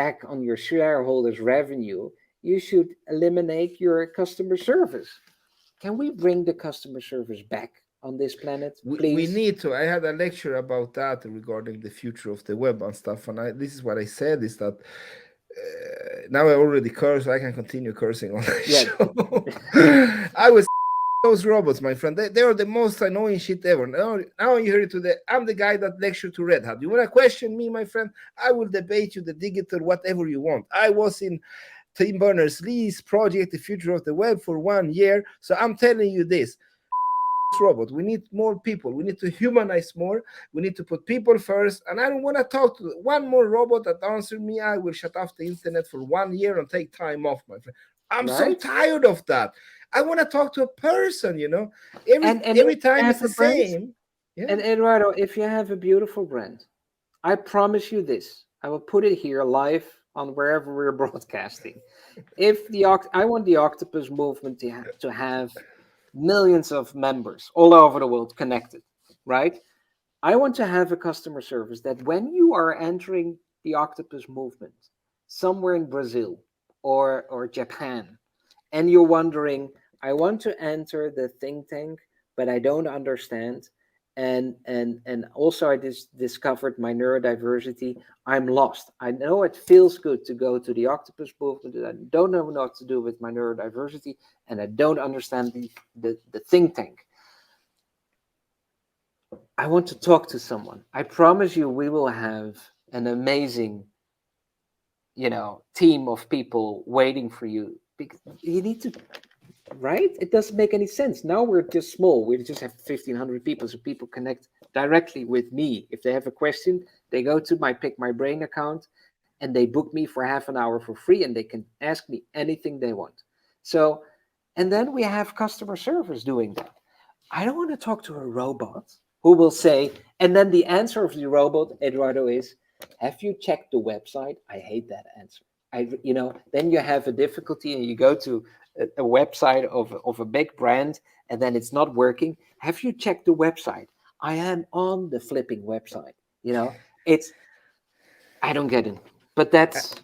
back on your shareholders' revenue, you should eliminate your customer service. Can we bring the customer service back on this planet, We please? need to. I had a lecture about that regarding the future of the web and stuff, and this is what I said is that now I already curse. I can continue cursing on the Yeah. show. I was those robots, my friend. They are the most annoying shit ever. Now you hear it today. I'm the guy that lectured to Red Hat. You want to question me, my friend? I will debate you the digital whatever you want. I was in Tim Berners-Lee's project, The Future of the Web, for 1 year. So I'm telling you this. Robot. We need more people. We need to humanize more. We need to put people first. And I don't want to talk to one more robot that answers me. I will shut off the internet for 1 year and take time off, my friend. I'm so Right? tired of that. I want to talk to a person, you know. And if Every you time it's have a the brand, same. Yeah. and Eduardo, if you have a beautiful brand, I promise you this. I will put it here live on wherever we're broadcasting. If I want the octopus movement to have millions of members all over the world connected, right? I want to have a customer service that when you are entering the octopus movement somewhere in Brazil or Japan, and you're wondering, I want to enter the think tank, but I don't understand. And also I discovered my neurodiversity. I'm lost. I know it feels good to go to the octopus movement. I don't know what to do with my neurodiversity, and I don't understand the think tank. I want to talk to someone. I promise you, we will have an amazing, team of people waiting for you. Because you need to, right? It doesn't make any sense. Now we're just small. We just have 1,500 people, so people connect directly with me. If they have a question, they go to my Pick My Brain account and they book me for half an hour for free, and they can ask me anything they want. So, and then we have customer service doing that. I don't want to talk to a robot who will say, and then the answer of the robot, Eduardo, is, have you checked the website? I hate that answer. Then you have a difficulty and you go to a website of a big brand and then it's not working. Have you checked the website? I am on the flipping website. It's, I don't get it. But that's,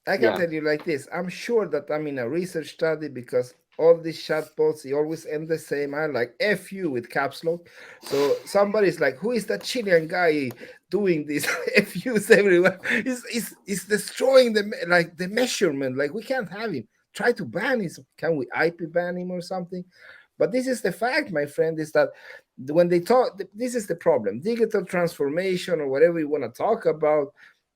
I can yeah, tell you like this. I'm sure that I'm in a research study because all these chatbots, they always end the same. I like F you with caps lock. So somebody's like, who is that Chilean guy doing this F U's everywhere? He's destroying the measurement. Like we can't have him. Try to ban him. Can we IP ban him or something? But this is the fact, my friend, is that when they talk, this is the problem. Digital transformation or whatever you want to talk about,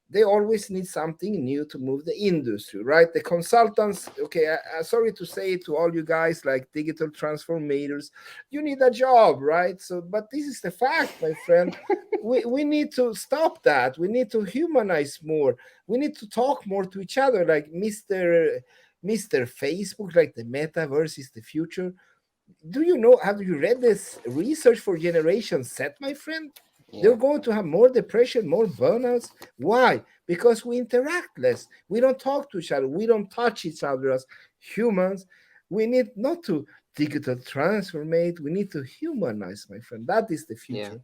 they always need something new to move the industry, right? The consultants, okay, sorry to say it to all you guys like digital transformators, you need a job, right? So, but this is the fact, my friend. We need to stop that. We need to humanize more. We need to talk more to each other, like Mr. Facebook, like the metaverse is the future. Do you know, have you read this research for Generation Z, my friend? yeah, They're going to have more depression, more burnouts. Why? Because we interact less. We don't talk to each other. We don't touch each other as humans. We need not to digital transformate. We need to humanize, my friend. That is the yeah. future.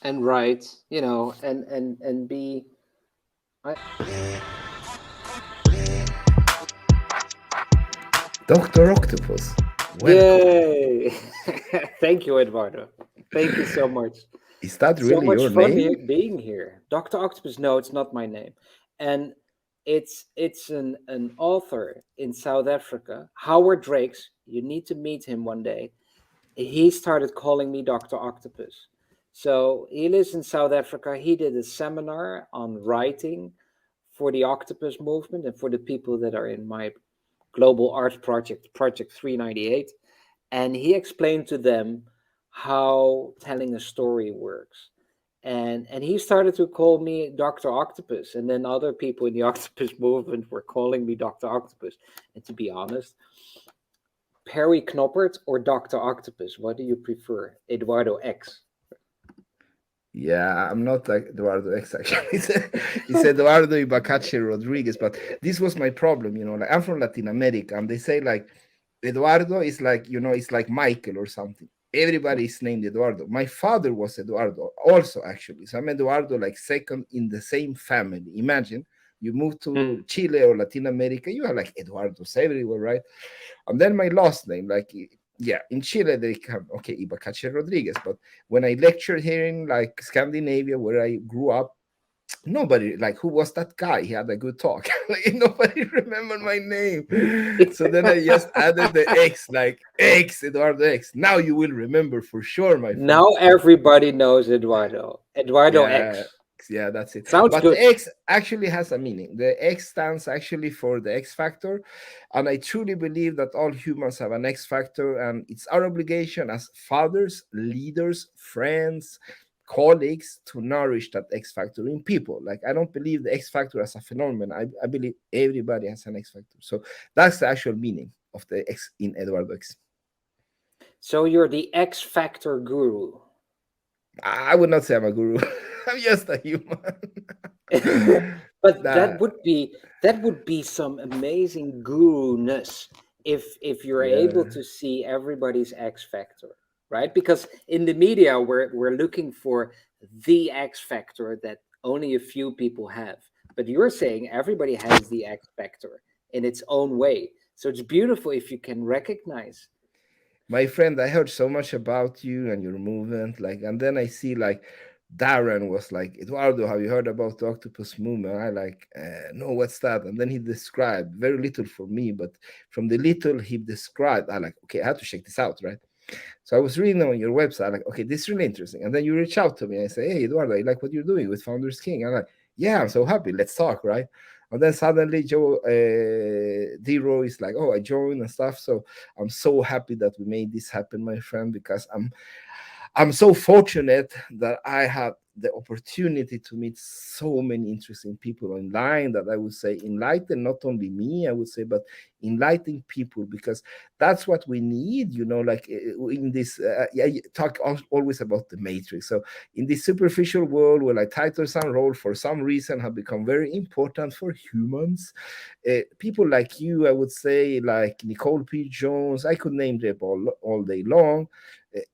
And right, and be, I, Dr. Octopus, welcome. yay! Thank you, Eduardo. Thank you so much. Is that So really much your fun name? being here. Dr. Octopus, no, it's not my name. And it's an author in South Africa, Howard Drakes. You need to meet him one day. He started calling me Dr. Octopus. So he lives in South Africa. He did a seminar on writing for the octopus movement and for the people that are in my global art project, Project 398. And he explained to them how telling a story works. And he started to call me Dr. Octopus. And then other people in the octopus movement were calling me Dr. Octopus. And to be honest, Perry Knoppert or Dr. Octopus, what do you prefer? Eduardo X. Yeah, I'm not like Eduardo X actually. It's Eduardo Ibacache Rodriguez, but this was my problem, Like I'm from Latin America, and they say like Eduardo is like, it's like Michael or something. Everybody is named Eduardo. My father was Eduardo also, actually. So I'm Eduardo, like second in the same family. Imagine. You move to Mm. Chile or Latin America, you have like Eduardo's everywhere, right? And then my last name, like, yeah, in Chile they have, okay, Ibacache Rodriguez. But when I lectured here in like Scandinavia, where I grew up, nobody, like, who was that guy? He had a good talk. Like, nobody remembered my name. So then I just added the X, like X, Eduardo X. Now you will remember for sure, my friend. Now everybody knows Eduardo. Eduardo Yeah, X. yeah, that's it. Sounds But the good. X actually has a meaning. The X stands actually for the X factor. And I truly believe that all humans have an X factor, and it's our obligation as fathers, leaders, friends, colleagues to nourish that X factor in people. Like, I don't believe the X factor as a phenomenon. I believe everybody has an X factor. So that's the actual meaning of the X in Eduardo X. So you're the X Factor guru. I would not say I'm a guru. I'm just a human. But That, that would be some amazing guru-ness if you're able yeah. to see everybody's X factor, right? Because in the media we're looking for the X factor that only a few people have. But you're saying everybody has the X factor in its own way. So it's beautiful if you can recognize. My friend, I heard so much about you and your movement, like, and then I see like Darren was like, Eduardo, have you heard about the octopus movement? I like, no, what's that? And then he described very little for me, but from the little he described, I like, okay, I have to check this out, right? So I was reading on your website, like, okay, this is really interesting. And then you reach out to me and say, hey, Eduardo, I like what you're doing with Founders King. I'm like, yeah, I'm so happy. Let's talk, right? And then suddenly Joe D-Roy is like, oh, I joined and stuff. So I'm so happy that we made this happen, my friend, because I'm so fortunate that I had the opportunity to meet so many interesting people online that I would say enlighten not only me, I would say, but enlighten people, because that's what we need, you know, like in this, yeah, you talk always about the matrix. So in this superficial world where like titles and roles for some reason have become very important for humans, people like you, I would say, like Nicole P. Jones, I could name them all day long.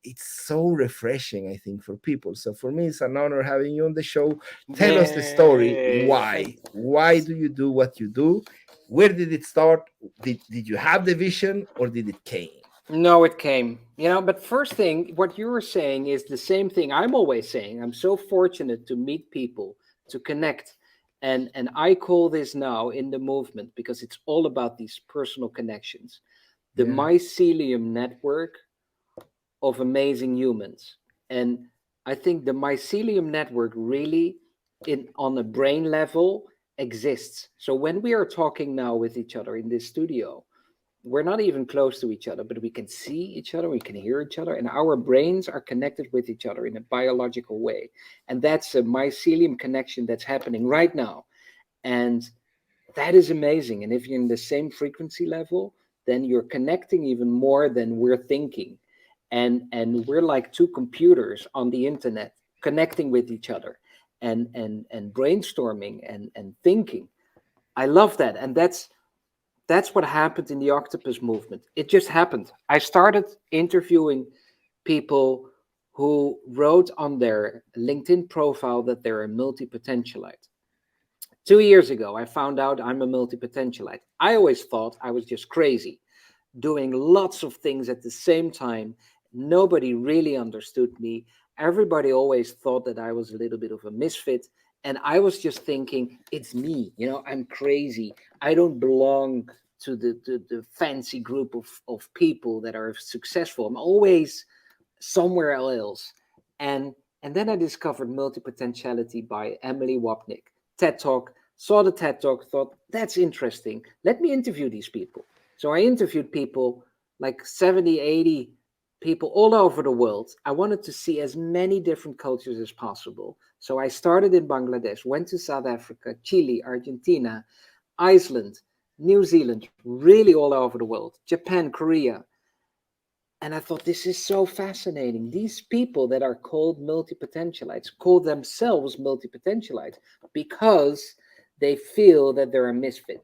It's so refreshing, I think, for people. So for me, it's an honor having you on the show. Tell us the story. Yay. Why do you do what you do? Where did it start? Did you have the vision, or did it came? No, it came. But first thing, what you were saying is the same thing I'm always saying. I'm so fortunate to meet people, to connect. And I call this now in the movement, because it's all about these personal connections. The Yeah. mycelium network of amazing humans. And I think the mycelium network really, on a brain level, exists. So when we are talking now with each other in this studio, we're not even close to each other, but we can see each other, we can hear each other, and our brains are connected with each other in a biological way. And that's a mycelium connection that's happening right now. And that is amazing. And if you're in the same frequency level, then you're connecting even more than we're thinking. And we're like two computers on the internet connecting with each other and brainstorming and thinking. I love that. And that's what happened in the octopus movement. It just happened. I started interviewing people who wrote on their LinkedIn profile that they're a multi-potentialite. 2 years ago, I found out I'm a multi-potentialite. I always thought I was just crazy, doing lots of things at the same time. Nobody really understood me. Everybody always thought that I was a little bit of a misfit. And I was just thinking, it's me, I'm crazy. I don't belong to the fancy group of people that are successful. I'm always somewhere else. And then I discovered multipotentiality by Emily Wapnick. TED Talk, saw the TED Talk, thought, that's interesting. Let me interview these people. So I interviewed people, like 70, 80 people all over the world. I wanted to see as many different cultures as possible. So I started in Bangladesh, went to South Africa, Chile, Argentina, Iceland, New Zealand, really all over the world, Japan, Korea. And I thought, this is so fascinating. These people that are called multipotentialites call themselves multipotentialites because they feel that they're a misfit.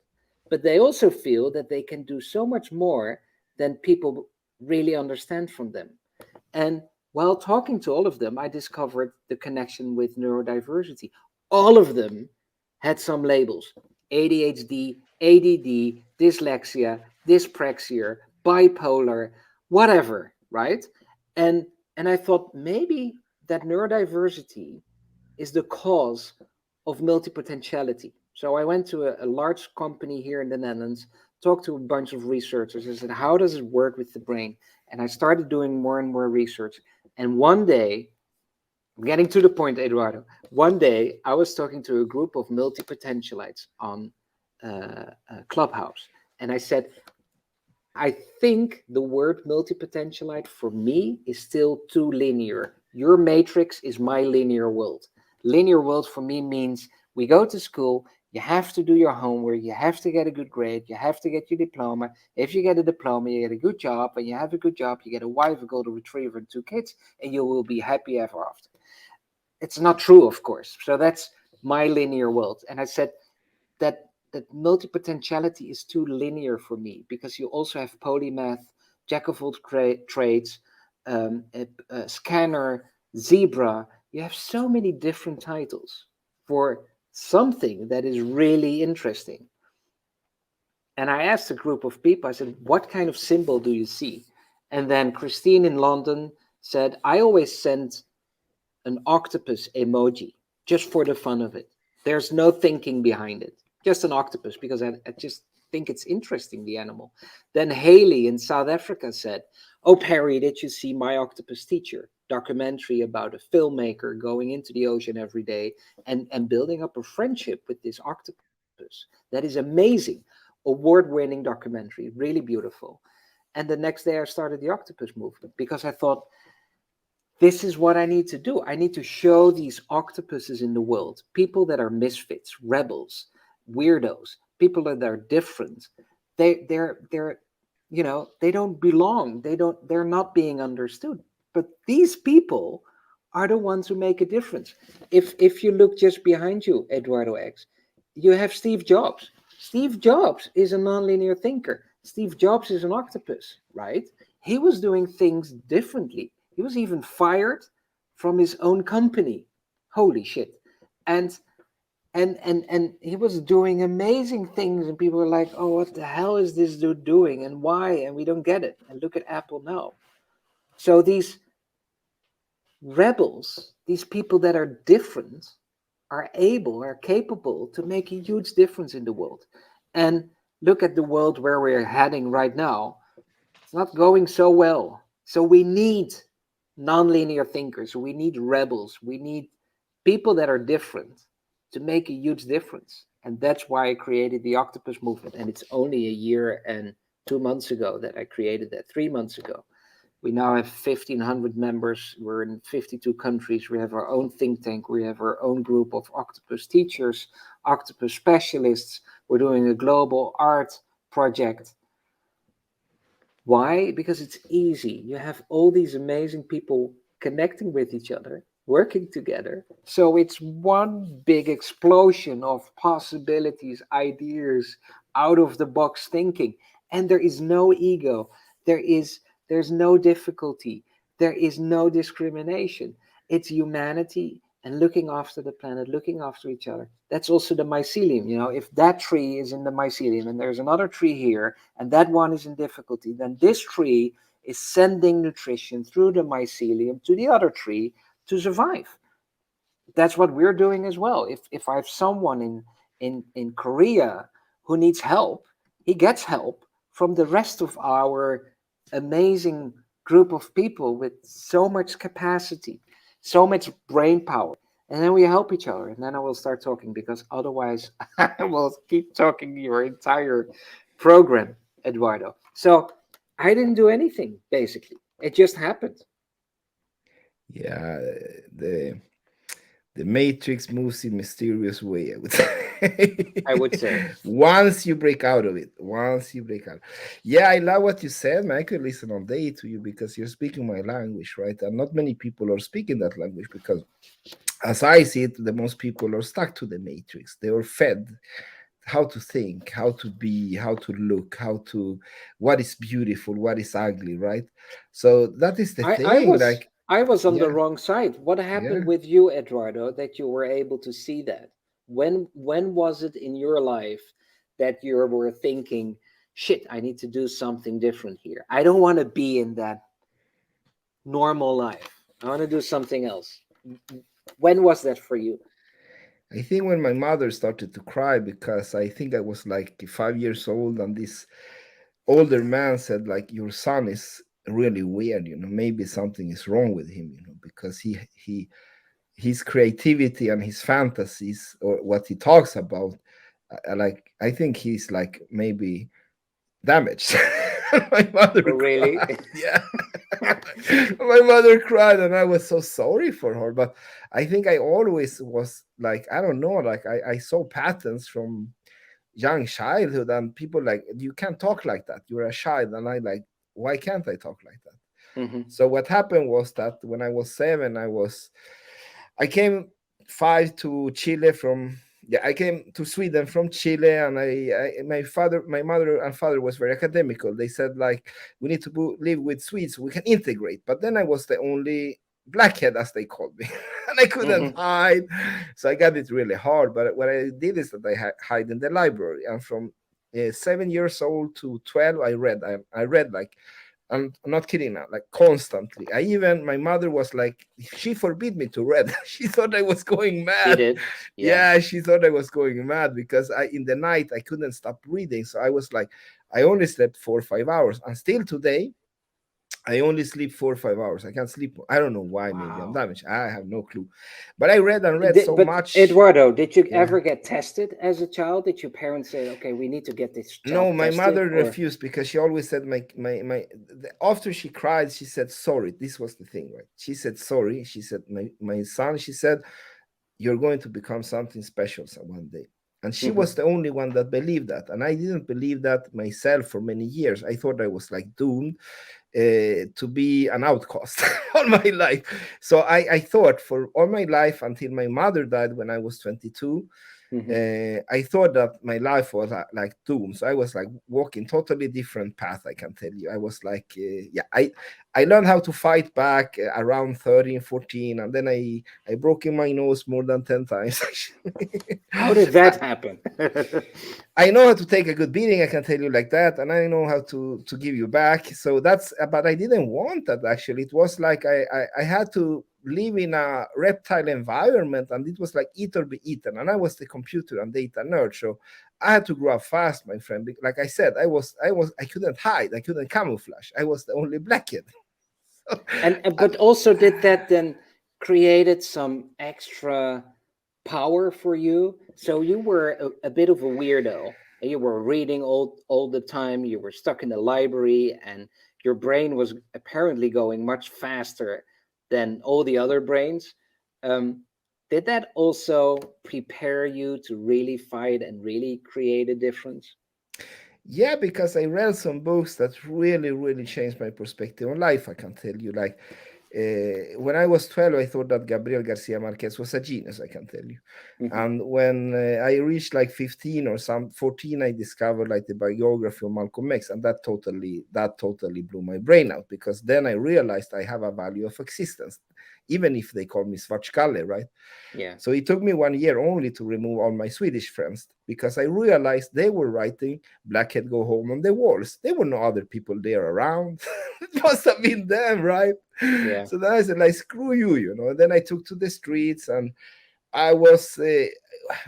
But they also feel that they can do so much more than people really understand from them. And while talking to all of them, I discovered the connection with neurodiversity. All of them had some labels. ADHD, ADD, dyslexia, dyspraxia, bipolar, whatever, right? And I thought maybe that neurodiversity is the cause of multipotentiality. So I went to a large company here in the Netherlands, talked to a bunch of researchers. I said, how does it work with the brain? And I started doing more and more research. And one day, I'm getting to the point, Eduardo. One day, I was talking to a group of multipotentialites on Clubhouse. And I said, I think the word multipotentialite for me is still too linear. Your matrix is my linear world. Linear world for me means we go to school, you have to do your homework, you have to get a good grade, you have to get your diploma. If you get a diploma, you get a good job, and you have a good job, you get a wife, a golden retriever, and 2 kids, and you will be happy ever after. It's not true, of course. So that's my linear world. And I said that multipotentiality is too linear for me, because you also have polymath, jack of all trades, a scanner, zebra. You have so many different titles for something that is really interesting. And I asked a group of people, I said, what kind of symbol do you see? And then Christine in London said, I always send an octopus emoji just for the fun of it. There's no thinking behind it, just an octopus, because I just think it's interesting, the animal. Then Haley in South Africa said, oh, Perry, did you see My Octopus Teacher? Documentary about a filmmaker going into the ocean every day and building up a friendship with this octopus. That is amazing. Award-winning documentary, really beautiful. And the next day I started the octopus movement, because I thought, this is what I need to do. I need to show these octopuses in the world, people that are misfits, rebels, weirdos, people that are different. They're they don't belong. They're not being understood. But these people are the ones who make a difference. If you look just behind you, Eduardo X, you have Steve Jobs. Steve Jobs is a nonlinear thinker. Steve Jobs is an octopus, right? He was doing things differently. He was even fired from his own company. Holy shit. And he was doing amazing things, and people were like, oh, what the hell is this dude doing, and why? And we don't get it. And look at Apple now. So these rebels, these people that are different, are capable to make a huge difference in the world. And look at the world where we're heading right now. It's not going so well. So we need nonlinear thinkers. We need rebels. We need people that are different to make a huge difference. And that's why I created the Octopus Movement. And it's only a year and 2 months ago that I created that, 3 months ago. We now have 1,500 members. We're in 52 countries. We have our own think tank. We have our own group of octopus teachers, octopus specialists. We're doing a global art project. Why? Because it's easy. You have all these amazing people connecting with each other, working together. So it's one big explosion of possibilities, ideas, out of the box thinking. And there is no ego. There's no difficulty. There is no discrimination. It's humanity and looking after the planet, looking after each other. That's also the mycelium. If that tree is in the mycelium and there's another tree here and that one is in difficulty, then this tree is sending nutrition through the mycelium to the other tree to survive. That's what we're doing as well. If I have someone in Korea who needs help, he gets help from the rest of our amazing group of people with so much capacity, so much brain power. And then we help each other. And then I will start talking, because otherwise I will keep talking your entire program, Eduardo. So I didn't do anything, basically. It just happened. Yeah, the matrix moves in mysterious way, I would say. I would say. Once you break out of it. Yeah, I love what you said, man. I could listen all day to you, because you're speaking my language, right? And not many people are speaking that language, because as I see it, the most people are stuck to the matrix. They are fed how to think, how to be, how to look, what is beautiful, what is ugly, right? So that is the thing. I was on the Yeah, wrong side. What happened yeah. with you, Eduardo, that you were able to see that? when was it in your life that you were thinking, shit, I need to do something different here. I don't want to be in that normal life. I want to do something else. When was that for you? I think when my mother started to cry, because I think I was like 5 years old, and this older man said, like, your son is really weird, maybe something is wrong with him, because his creativity and his fantasies, or what he talks about, like, I think he's like maybe damaged. My mother Oh, really? cried. Yeah. My mother cried, and I was so sorry for her. But I think I always was like, I don't know, like I saw patterns from young childhood, and people like, you can't talk like that, you're a child. And I like, why can't I talk like that? Mm-hmm. So what happened was that when I was 7, I came 5 to Chile from, yeah, I came to Sweden from Chile, and my mother and father was very academical. They said, like, we need to live with Swedes so we can integrate. But then I was the only blackhead, as they called me, and I couldn't hide. So I got it really hard. But what I did is that I hide in the library, and from 7 years old to 12, I read. I read like, I'm not kidding now, like constantly. My mother was like, she forbid me to read. She thought I was going mad. She did. Yeah, she thought I was going mad, because in the night I couldn't stop reading. So I was like, I only slept 4 or 5 hours, and still today I only sleep 4 or 5 hours. I can't sleep. I don't know why. Maybe I'm Wow. damaged. I have no clue. But I read and read so But much. Eduardo, did you Yeah. ever get tested as a child? Did your parents say, okay, we need to get this child No, my tested? mother Or... refused, because she always said, after she cried, she said sorry. This was the thing, right? She said sorry. She said, my son, she said, you're going to become something special one day. And she was the only one that believed that. And I didn't believe that myself for many years. I thought I was like doomed to be an outcast all my life. So I thought for all my life, until my mother died when I was 22, I thought that my life was like doomed. So I was like walking totally different path, I can tell you. I was like, I learned how to fight back around 13, 14, and then I broke in my nose more than 10 times. How did that happen? I know how to take a good beating, I can tell you like that, and I know how to give you back. So that's, but I didn't want that actually. It was like I had to live in a reptile environment, and it was like eat or be eaten. And I was the computer and data nerd, so I had to grow up fast, my friend. Like I said, I couldn't hide, I couldn't camouflage. I was the only black kid. But also, did that then created some extra power for you? So you were a bit of a weirdo. You were reading all the time. You were stuck in the library, and your brain was apparently going much faster than all the other brains. Did that also prepare you to really fight and really create a difference? Yeah, because I read some books that really, really changed my perspective on life, I can tell you. Like, when I was 12, I thought that Gabriel Garcia Marquez was a genius, I can tell you. And when I reached like 15 or 14, I discovered like the biography of Malcolm X, and that totally blew my brain out, because then I realized I have a value of existence, even if they call me Svartskalle, right? Yeah. So it took me 1 year only to remove all my Swedish friends, because I realized they were writing "Blackhead Go Home" on the walls. There were no other people there around. It must have been them, right? Yeah. So then I said, like, screw you, And then I took to the streets, and I was,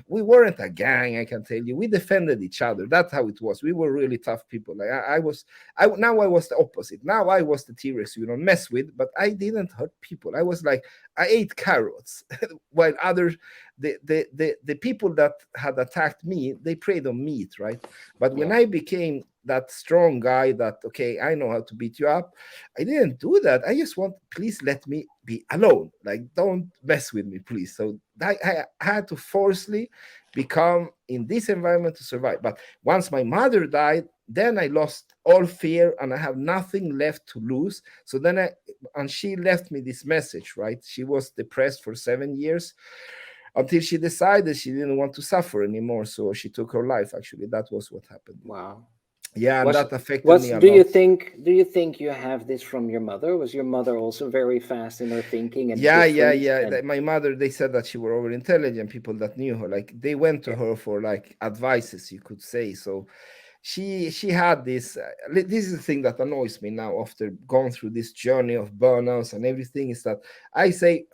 we weren't a gang, I can tell you. We defended each other. That's how it was. We were really tough people. Like now I was the opposite. Now I was the T-Rex you don't mess with, but I didn't hurt people. I was like, I ate carrots, while others, the people that had attacked me, they preyed on meat, right? But when I became that strong guy that, okay, I know how to beat you up, I didn't do that. I just want, please let me be alone. Like, don't mess with me, please. So I had to forcefully become in this environment to survive. But once my mother died, then I lost all fear, and I have nothing left to lose. So then and she left me this message, right? She was depressed for 7 years, until she decided she didn't want to suffer anymore. So she took her life, actually. That was what happened. Wow. Yeah, and Was that affected was me a lot. do you think you have this from your mother? Was your mother also very fast in her thinking and Yeah, yeah, different? yeah. And My mother, they said that she were over intelligent. People that knew her, like they went to yeah. her for like advices, you could say. So she had this. This is the thing that annoys me now after going through this journey of burnouts and everything. Is that I say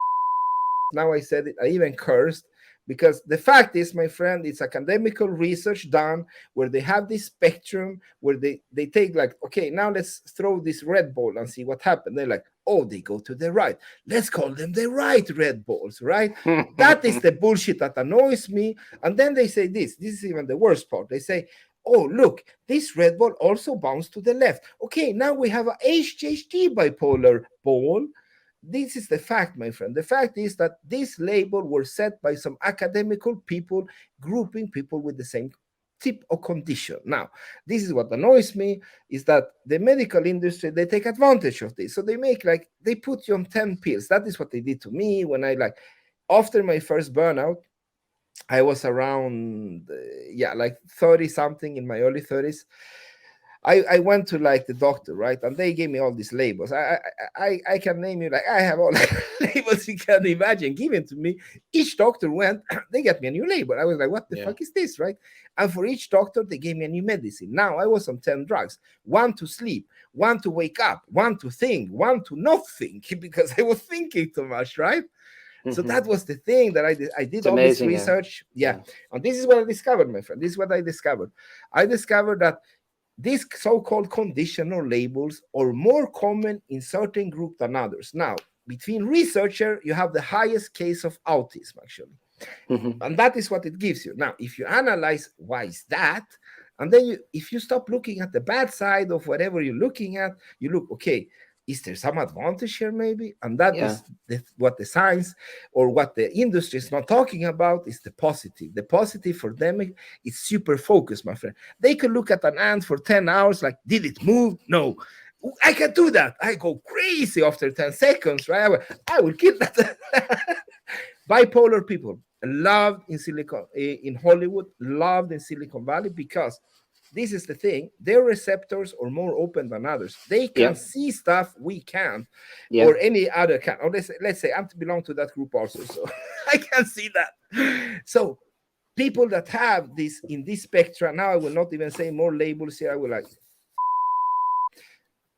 now I said it, I even cursed because the fact is, my friend, it's academical research done where they have this spectrum where they take like, okay, now let's throw this red ball and see what happened. They're like, oh, they go to the right. Let's call them the right red balls, right? That is the bullshit that annoys me. And then they say this is even the worst part. They say, oh, look, this red ball also bounced to the left. Okay, now we have a HHD bipolar ball. This is the fact, my friend. The fact is that this label were set by some academical people, grouping people with the same type of condition. Now, this is what annoys me is that the medical industry, they take advantage of this. So they make like, they put you on 10 pills. That is what they did to me when I like, after my first burnout, I was around, yeah, like 30 something in my early 30s. I went to like the doctor, right? And they gave me all these labels. I can name you, like I have all the labels you can imagine given to me. Each doctor went, they got me a new label. I was like, what the Yeah. fuck is this, right? And for each doctor, they gave me a new medicine. Now I was on 10 drugs, one to sleep, one to wake up, one to think, one to not think because I was thinking too much, right? So Mhm. that was the thing that I did. I did It's all this amazing. research. Yeah. Yeah. And this is what I discovered, my friend. This is what I discovered. I discovered that these so-called conditional labels are more common in certain groups than others. Now, between researcher, you have the highest case of autism, actually. Mhm. And that is what it gives you. Now, if you analyze why is that, and then if you stop looking at the bad side of whatever you're looking at, you look, okay, is there some advantage here maybe? And that Yeah. is what the science or what the industry is not talking about is the positive. The positive for them is super focused, my friend. They could look at an ant for 10 hours, like, did it move? No. I can do that. I go crazy after 10 seconds, right? I will kill that. Bipolar people loved in Hollywood, loved in Silicon Valley because this is the thing, their receptors are more open than others. They can Yeah. see stuff we can't, Yeah. or any other can. Or let's say I belong to that group also, so I can see that. So people that have this in this spectrum, now I will not even say more labels here. I will like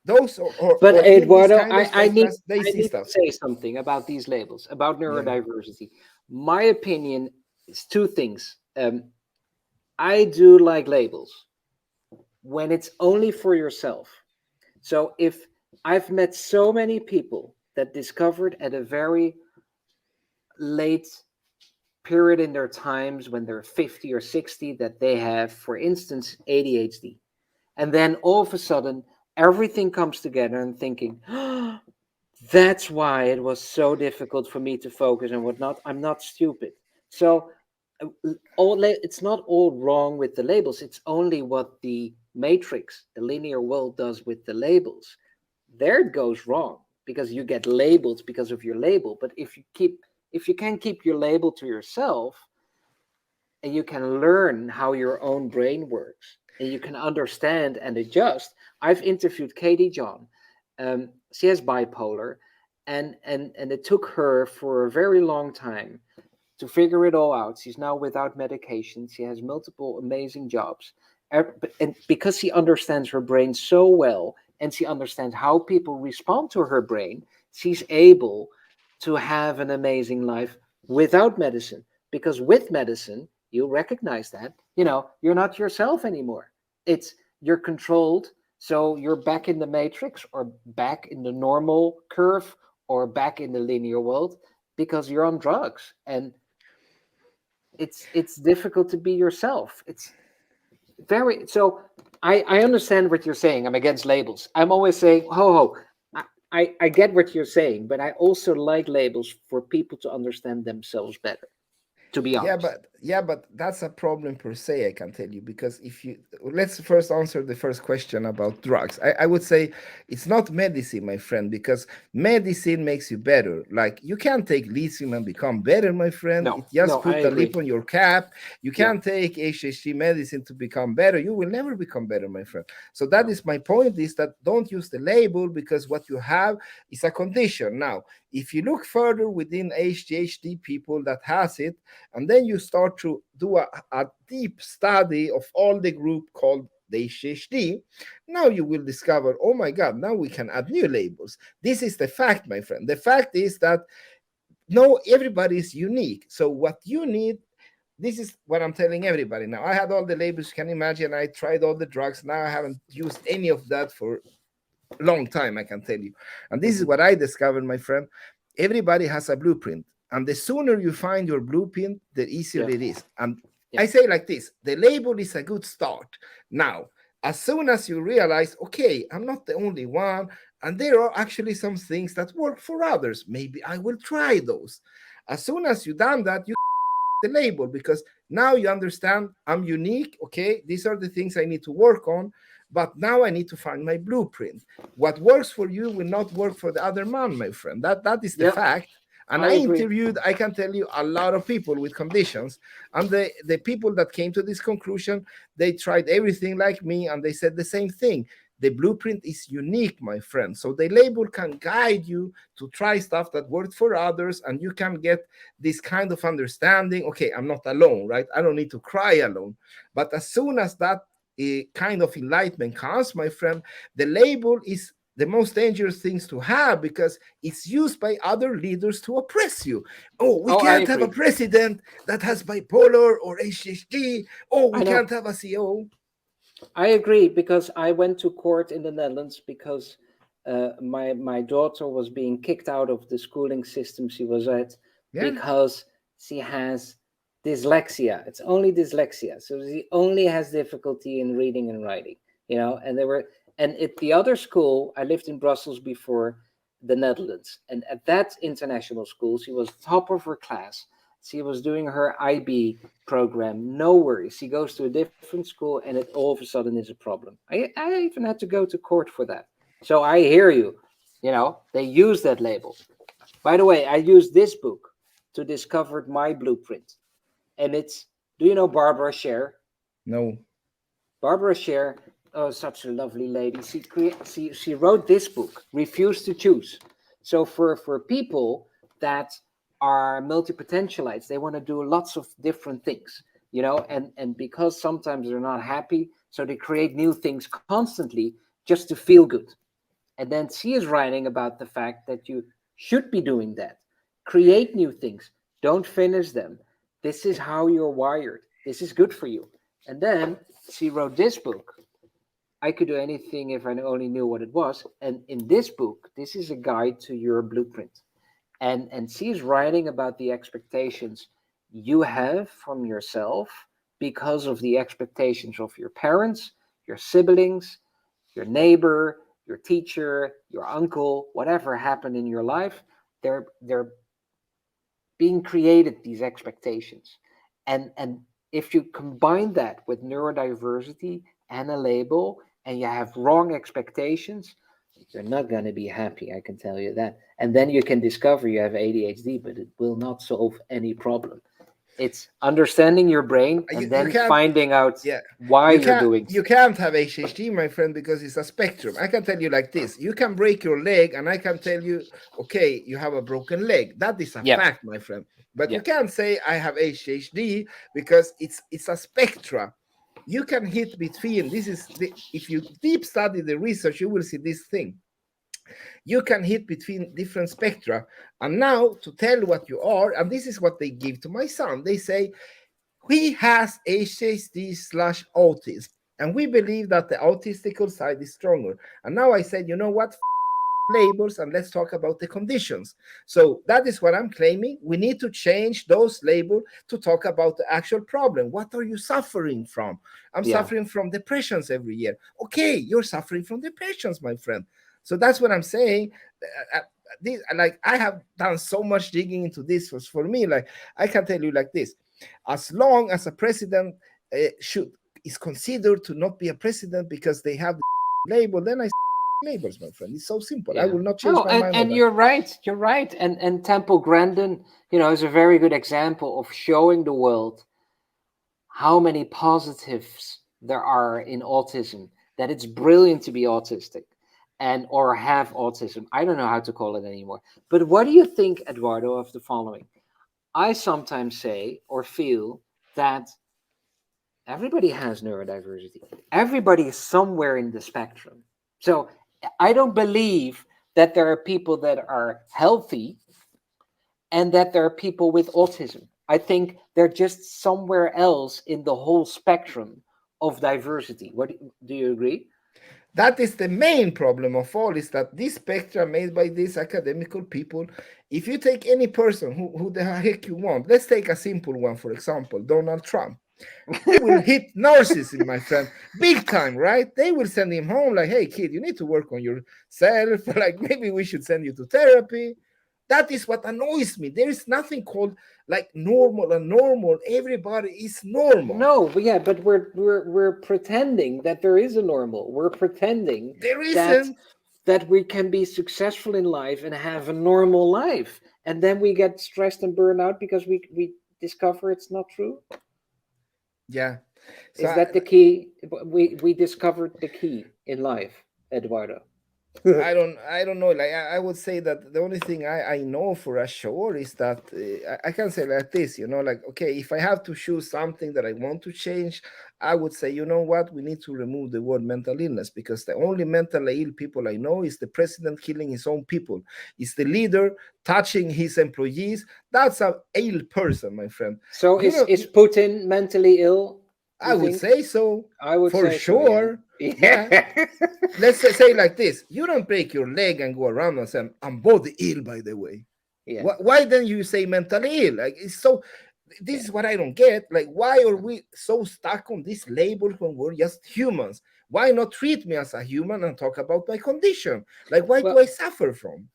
those But or in this Eduardo, kind of spectrum, they I see need to stuff. say something about these labels, about Yeah. neurodiversity. My opinion is two things. I do like labels when it's only for yourself. So if I've met so many people that discovered at a very late period in their times when they're 50 or 60 that they have, for instance, ADHD. And then all of a sudden, everything comes together and thinking, oh, that's why it was so difficult for me to focus and whatnot. I'm not stupid. So it's not all wrong with the labels. It's only what the matrix, the linear world, does with the labels. There it goes wrong because you get labeled because of your label. But if you can keep your label to yourself and you can learn how your own brain works and you can understand and adjust. I've interviewed Katie John. She has bipolar, and it took her for a very long time to figure it all out. She's now without medication. She has multiple amazing jobs. And because she understands her brain so well and she understands how people respond to her brain, she's able to have an amazing life without medicine. Because with medicine, you recognize that, you're not yourself anymore. You're controlled. So you're back in the matrix or back in the normal curve or back in the linear world because you're on drugs. And it's difficult to be yourself. It's very so I understand what you're saying. I'm against labels. I'm always saying, ho, I get what you're saying, but I also like labels for people to understand themselves better, to be Yeah, honest. Yeah, but that's a problem per se, I can tell you, because if you let's first answer the first question about drugs. I would say it's not medicine, my friend, because medicine makes you better. Like you can't take lithium and become better, my friend. No, It just no, I put a agree. lip on your cap. You Yeah, can't take HHG medicine to become better. You will never become better, my friend. So that no. is my point, is that don't use the label, because what you have is a condition. Now, if you look further within HGHD people that has it, and then you start to do a deep study of all the group called the HHD, now you will discover, oh my God, now we can add new labels. This is the fact, my friend. The fact is that no, everybody is unique. So what you need, this is what I'm telling everybody now. I had all the labels you can imagine. I tried all the drugs. Now I haven't used any of that for a long time, I can tell you. And this is Hmm. what I discovered, my friend. Everybody has a blueprint. And the sooner you find your blueprint, the easier Yeah, it is. And yeah. I say like this, the label is a good start. Now, as soon as you realize, okay, I'm not the only one, and there are actually some things that work for others, maybe I will try those. As soon as you've done that, you the label, because now you understand I'm unique. Okay, these are the things I need to work on, but now I need to find my blueprint. What works for you will not work for the other man, my friend. That is the Yeah, fact. And I I agree. interviewed, I can tell you, a lot of people with conditions, and the people that came to this conclusion, they tried everything like me, and they said the same thing. The blueprint is unique, my friend. So the label can guide you to try stuff that worked for others, and you can get this kind of understanding. Okay, I'm not alone, right? I don't need to cry alone. But as soon as that kind of enlightenment comes, my friend, the label is the most dangerous things to have, because it's used by other leaders to oppress you. Oh, we Oh, I can't have a agree. president that has bipolar or HHD. Oh, we I know. can't have a CEO. I agree because I went to court in the Netherlands because my daughter was being kicked out of the schooling system she was at Yeah. because she has dyslexia. It's only dyslexia, so she only has difficulty in reading and writing. You know, and they were and at the other school I lived in Brussels before the Netherlands, and at that international school she was top of her class. She was doing her IB program. No worries. She goes to a different school and it all of a sudden is a problem. I even had to go to court for that. So I hear you. You know, they use that label. By the way, I used this book to discover my blueprint. And it's, do you know Barbara Sher? No. Barbara Sher, oh, such a lovely lady. She wrote this book, Refuse to Choose. So for people that are multi-potentialites, they want to do lots of different things, you know, and because sometimes they're not happy, so they create new things constantly just to feel good. And then she is writing about the fact that you should be doing that. Create new things. Don't finish them. This is how you're wired. This is good for you. And then she wrote this book. I could do anything if I only knew what it was. And in this book, this is a guide to your blueprint. And she's writing about the expectations you have from yourself because of the expectations of your parents, your siblings, your neighbor, your teacher, your uncle, whatever happened in your life, they're being created, these expectations. And if you combine that with neurodiversity and a label and you have wrong expectations, you're not going to be happy, I can tell you that. And then you can discover you have ADHD, but it will not solve any problem. It's understanding your brain and You then can't. finding out Yeah, why you're doing you can't have HHD, my friend, because it's a spectrum. I can tell you like this: you can break your leg, and I can tell you, okay, you have a broken leg. That is a yeah, fact, my friend. But yeah, you can't say I have HHD, because it's a spectra. You can hit between. This is the If you deep study the research, you will see this thing. You can hit between different spectra. And now to tell what you are, and this is what they give to my son. They say he has ADHD/autism, and we believe that the autistical side is stronger. And now I said, you know what? Labels, and let's talk about the conditions. So that is what I'm claiming. We need to change those labels to talk about the actual problem. What are you suffering from? I'm yeah. suffering from depressions every year. Okay, you're suffering from depressions, my friend. So that's what I'm saying. Like I have done so much digging into this. For me, like I can tell you like this. As long as a president should is considered to not be a president because they have the label, then I labels, my friend. It's so simple. I Yeah. will not change No, my mind on and that. you're right. You're right. And Temple Grandin, is a very good example of showing the world how many positives there are in autism, that it's brilliant to be autistic and or have autism. I don't know how to call it anymore. But what do you think, Eduardo, of the following? I sometimes say or feel that everybody has neurodiversity. Everybody is somewhere in the spectrum. So I don't believe that there are people that are healthy and that there are people with autism. I think they're just somewhere else in the whole spectrum of diversity. What do you agree? That is the main problem of all, is that this spectra made by these academical people, if you take any person who the heck you want, let's take a simple one, for example, Donald Trump. They will hit narcissism, my friend, big time, right? They will send him home like, hey, kid, you need to work on yourself. Like, maybe we should send you to therapy. That is what annoys me. There is nothing called like normal and normal. Everybody is normal. No, but we're pretending that there is a normal. We're pretending There that isn't. we can be successful in life and have a normal life, and then we get stressed and burned out because we discover it's not true. Yeah. So Is that the key? We discovered the key in life, Eduardo. I don't know. Like I would say that the only thing I know for sure is that I can say like this, like, okay, if I have to choose something that I want to change, I would say, you know what, we need to remove the word mental illness, because the only mentally ill people I know is the president killing his own people, is the leader touching his employees. That's a ill person, my friend. So is Putin mentally ill? I would say so. I would for say sure. So, yeah. Yeah. Let's say like this: you don't break your leg and go around and say, "I'm body ill," by the way. Yeah. Why then you say mentally ill? Like, it's so. This is what I don't get. Like, why are we so stuck on this label when we're just humans? Why not treat me as a human and talk about my condition? Like, why do I suffer from?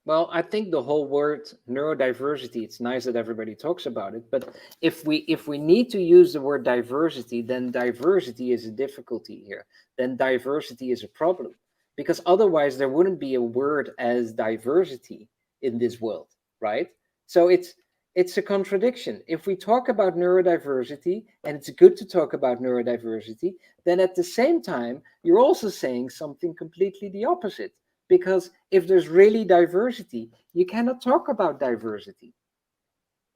Well, I think the whole word neurodiversity, it's nice that everybody talks about it, but if we need to use the word diversity, then diversity is a difficulty here. Then diversity is a problem, because otherwise there wouldn't be a word as diversity in this world, right? So it's a contradiction. If we talk about neurodiversity, and it's good to talk about neurodiversity, then at the same time, you're also saying something completely the opposite. Because if there's really diversity, you cannot talk about diversity.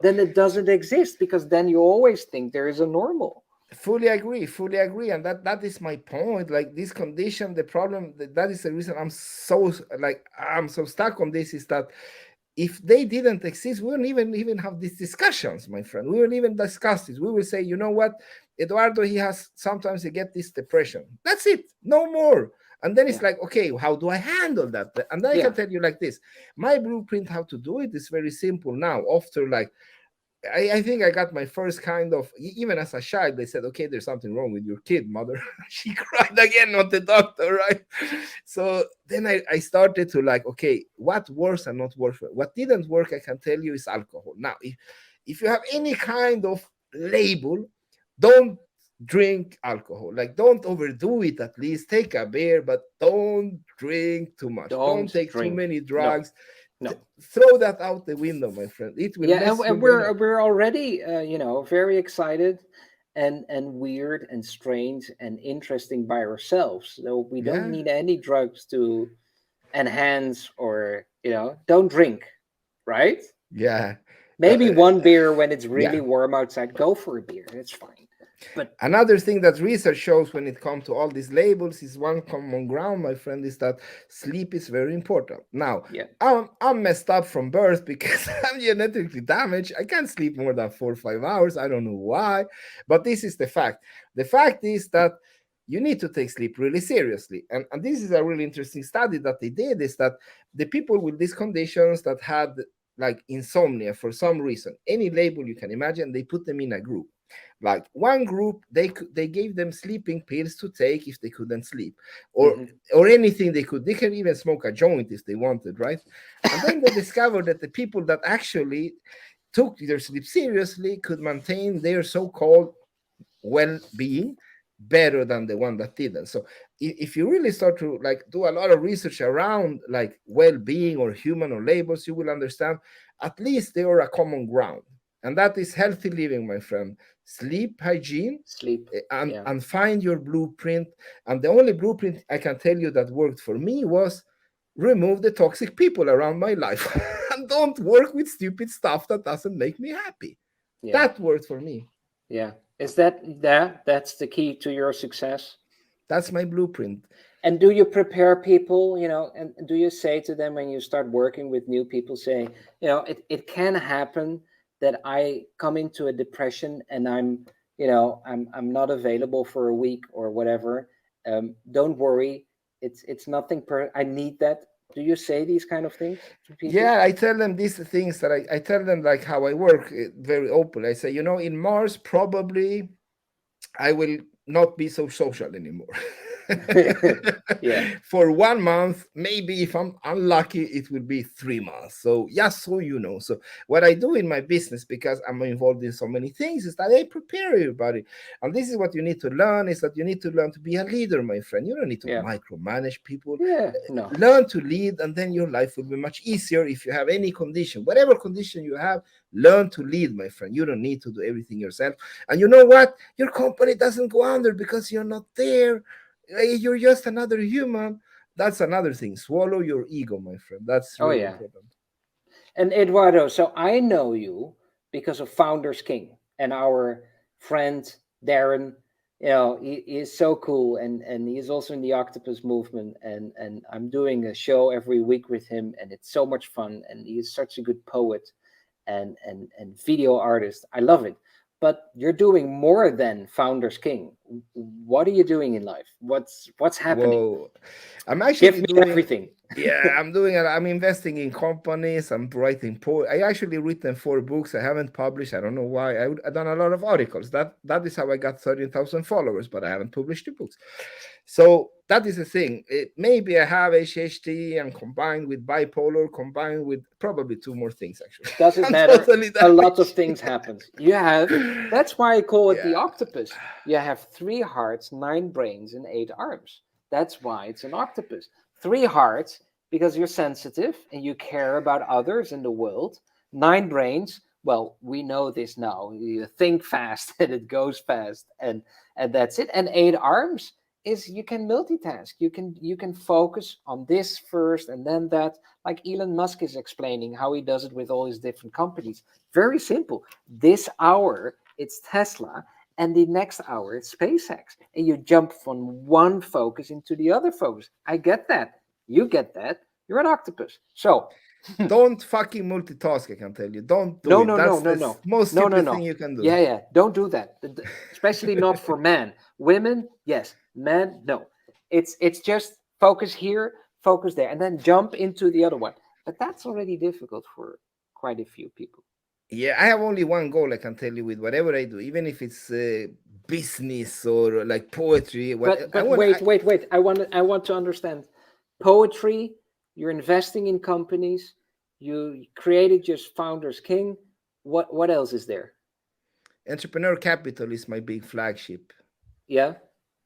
Then it doesn't exist, because then you always think there is a normal. Fully agree. And that is my point. Like, this condition, the problem, that is the reason I'm so stuck on this, is that if they didn't exist, we wouldn't even have these discussions, my friend. We wouldn't even discuss this. We will say, you know what, Eduardo, sometimes he get this depression. That's it. No more. And then it's like, okay, how do I handle that? And then I can tell you like this. My blueprint how to do it is very simple now. After I think I got my first kind of, even as a child, they said, okay, there's something wrong with your kid, mother. She cried again, not the doctor, right? So then I started to okay, what works and not works. What didn't work, I can tell you, is alcohol. Now, if you have any kind of label, don't drink alcohol. Like, don't overdo it. At least take a beer, but don't drink too much. Don't take too many drugs. No. Throw that out the window, my friend. It will mess and we're already very excited and weird and strange and interesting by ourselves. So we don't need any drugs to enhance or don't drink, right? Yeah. Maybe one beer when it's really warm outside. Go for a beer. It's fine. But another thing that research shows when it comes to all these labels is one common ground, my friend, is that sleep is very important. Now, I'm messed up from birth because I'm genetically damaged. I can't sleep more than 4 or 5 hours. I don't know why, but this is the fact. The fact is that you need to take sleep really seriously. And this is a really interesting study that they did, is that the people with these conditions that had like insomnia for some reason, any label you can imagine, they put them in a group. Like, one group, they gave them sleeping pills to take if they couldn't sleep, or anything they could. They can even smoke a joint if they wanted, right? And then they discovered that the people that actually took their sleep seriously could maintain their so-called well-being better than the one that didn't. So if you really start to like do a lot of research around like well-being or human or labels, you will understand at least they are a common ground, and that is healthy living, my friend. Sleep hygiene, Sleep. and Yeah. find your blueprint. And the only blueprint I can tell you that worked for me was remove the toxic people around my life and don't work with stupid stuff that doesn't make me happy. Yeah. That worked for me. Yeah. Is that's the key to your success? That's my blueprint. And do you prepare people, and do you say to them when you start working with new people, saying, it can happen that I come into a depression and I'm not available for a week or whatever. Don't worry. It's nothing I need that. Do you say these kind of things to people? Yeah, I tell them these things that I tell them like how I work very open. I say, in Mars, probably I will not be so social anymore. Yeah. For 1 month, maybe if I'm unlucky, it will be 3 months. So just so you know. So what I do in my business, because I'm involved in so many things, is that I prepare everybody. And this is what you need to learn, is that you need to learn to be a leader, my friend. You don't need to Yeah. micromanage people. Yeah. No. Learn to lead, and then your life will be much easier. If you have any condition, whatever condition you have, learn to lead, my friend. You don't need to do everything yourself. And you know what? Your company doesn't go under because you're not there. You're just another human. That's another thing. Swallow your ego, my friend. That's Oh, really yeah. important. And Eduardo, so I know you because of Founders King and our friend Darren. He is so cool, and he's also in the Octopus movement. And I'm doing a show every week with him, and it's so much fun. And he is such a good poet and video artist. I love it. But you're doing more than Founders King. What are you doing in life? What's happening? Whoa. I'm Give actually me doing everything. yeah, I'm investing in companies. I'm writing I actually written 4 books. I haven't published. I don't know why. I've done a lot of articles. That is how I got 13,000 followers, but I haven't published the books. So that is the thing. Maybe I have ADHD and combined with bipolar, combined with probably 2 more things actually. Doesn't I'm matter. totally A lot of damaged. things happen. You have. That's why I call it the Yeah. octopus. You have 3 hearts, 9 brains, and 8 arms. That's why it's an octopus. 3 hearts because you're sensitive and you care about others in the world. 9 brains. Well, we know this now. You think fast and it goes fast, and that's it. And 8 arms is you can multitask. You can focus on this first and then that. Like Elon Musk is explaining how he does it with all his different companies. Very simple. This hour it's Tesla, and the next hour it's SpaceX, and you jump from one focus into the other focus. I get that. You get that. You're an octopus. So Don't fucking multitask, I can tell you. Don't do no, it. no, That's no, no, the no, most no, no, stupid no. thing you can do. Yeah, don't do that. Especially not for men. Women, yes. Men, no. It's just focus here, focus there, and then jump into the other one. But that's already difficult for quite a few people. Yeah, I have only one goal, I can tell you, with whatever I do, even if it's business or like poetry. But wait. I want to understand. Poetry. You're investing in companies. You created just Founders King. What else is there? Entrepreneur Capital is my big flagship. Yeah,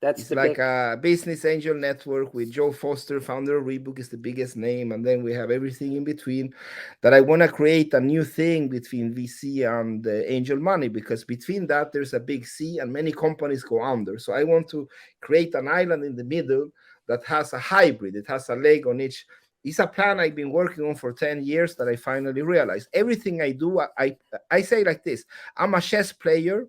that's It's the like big. a business angel network with Joe Foster, founder of Rebook, is the biggest name, and then we have everything in between. That I want to create a new thing between VC and angel money, because between that there's a big sea and many companies go under. So I want to create an island in the middle that has a hybrid. It has a leg on each. It's a plan I've been working on for 10 years that I finally realized. Everything I do, I say like this: I'm a chess player.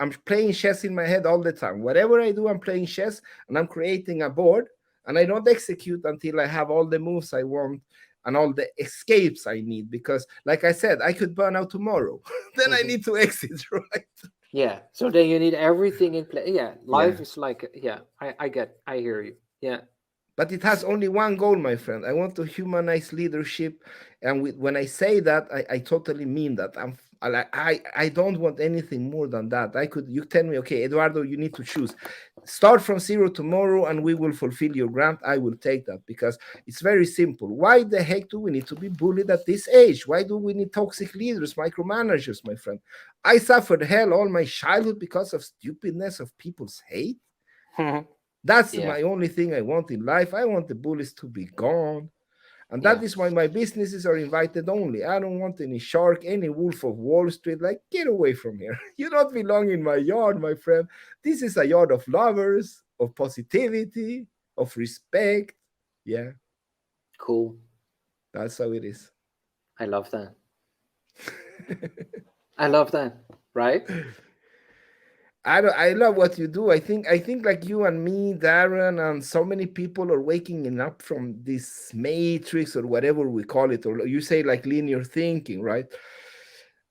I'm playing chess in my head all the time. Whatever I do, I'm playing chess, and I'm creating a board, and I don't execute until I have all the moves I want and all the escapes I need. Because, like I said, I could burn out tomorrow. Then I need to exit, right? Yeah. So then you need everything in place. Yeah. Life Yeah. is like, yeah, I hear you. Yeah. But it has only one goal, my friend. I want to humanize leadership. And when I say that, I totally mean that. I don't want anything more than that. You tell me, okay, Eduardo, you need to choose. Start from zero tomorrow and we will fulfill your grant. I will take that because it's very simple. Why the heck do we need to be bullied at this age? Why do we need toxic leaders, micromanagers, my friend? I suffered hell all my childhood because of stupidness of people's hate. That's Yeah. my only thing I want in life. I want the bullies to be gone. And that Yeah. is why my businesses are invited only. I don't want any shark, any wolf of Wall Street. Like, get away from here. You don't belong in my yard, my friend. This is a yard of lovers, of positivity, of respect. Yeah, Cool. that's how it is. I love that. I love that. Right? I love what you do. I think like you and me, Darren, and so many people are waking up from this matrix or whatever we call it, or you say like linear thinking, right?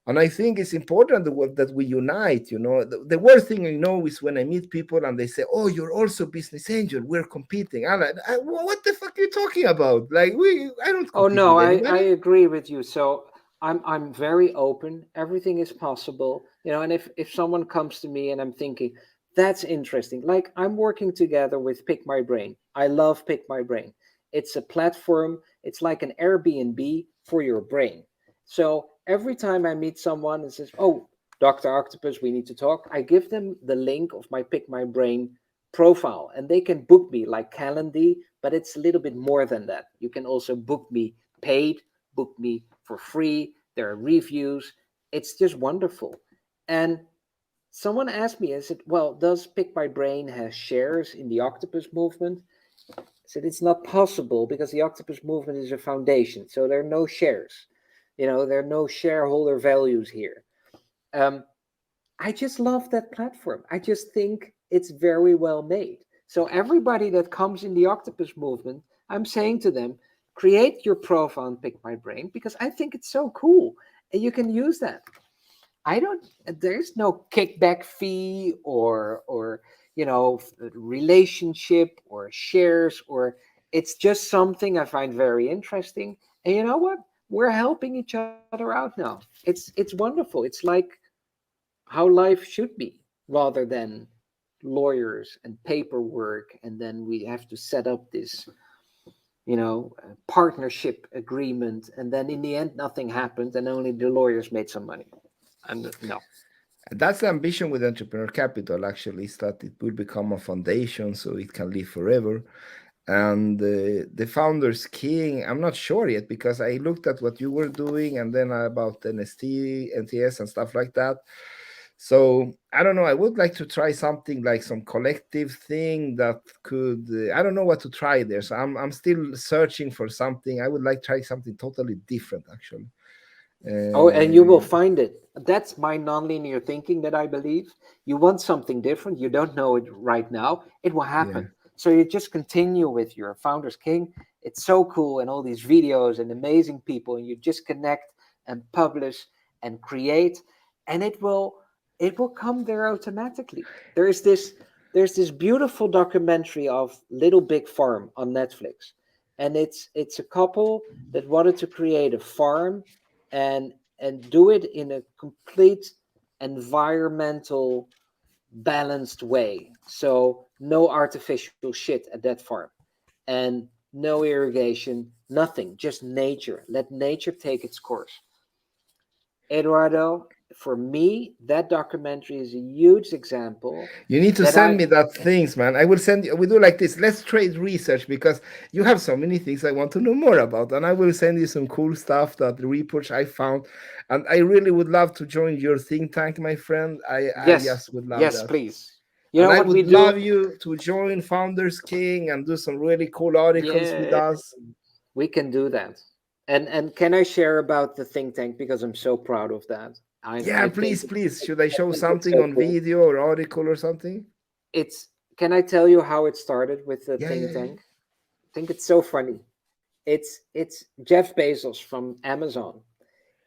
And I think it's important that we unite. The worst thing I know is when I meet people and they say, "Oh, you're also business angel. We're competing." I'm like, "What the fuck are you talking about? Like, I don't Oh compete no, with I anybody." agree with you. So I'm very open. Everything is possible. And if someone comes to me and I'm thinking, that's interesting. Like I'm working together with Pick My Brain. I love Pick My Brain. It's a platform, it's like an Airbnb for your brain. So every time I meet someone and says, "Oh, Dr. Octopus, we need to talk," I give them the link of my Pick My Brain profile and they can book me like Calendly, but it's a little bit more than that. You can also book me paid, book me for free. There are reviews. It's just wonderful. And someone asked me, I said, "Well, does Pick My Brain has shares in the Octopus movement?" I said, "It's not possible because the Octopus movement is a foundation. So there are no shares. There are no shareholder values here." Um, I just love that platform. I just think it's very well made. So everybody that comes in the Octopus movement, I'm saying to them, create your profile and Pick My Brain because I think it's so cool and you can use that. I don't. There's no kickback fee or relationship or shares or it's just something I find very interesting. And you know what? We're helping each other out now. It's wonderful. It's like how life should be rather than lawyers and paperwork and then we have to set up this partnership agreement and then in the end nothing happened and only the lawyers made some money. And no. That's the ambition with Entrepreneur Capital, actually, is that it will become a foundation so it can live forever. And the Founders King, I'm not sure yet because I looked at what you were doing and then about NTS and stuff like that. So I don't know. I would like to try something like some collective thing that could. I don't know what to try there. So I'm still searching for something. I would like to try something totally different, actually. Oh, and you will Uh, find it. That's my nonlinear thinking that I believe. You want something different, you don't know it right now, it will yeah. happen. So you just continue with your Founders King. It's so cool, and all these videos and amazing people, and you just connect and publish and create, and it will come there automatically. There's this beautiful documentary of Little Big Farm on Netflix, and it's a couple that wanted to create a farm and do it in a complete environmental balanced way. So no artificial shit at that farm and no irrigation, nothing, just nature. Let nature take its course. Eduardo, for me, that documentary is a huge example You need to that send I me that things, man. I will send you. We do like this. Let's trade research because you have so many things I want to know more about, and I will send you some cool stuff that the reports I found. And I really would love to join your think tank, my friend. I yes, just would love yes, that. please. You And know I what we would do? love you to join Founders King and do some really cool articles with Yeah, us. we can do that. And can I share about the think tank because I'm so proud of that. I Yeah, I think please, please. Should I I show think it's something so on cool. video or article or something? It's Can I tell you how it started with the Yeah, yeah, think yeah. tank? I think it's so funny. It's Jeff Bezos from Amazon.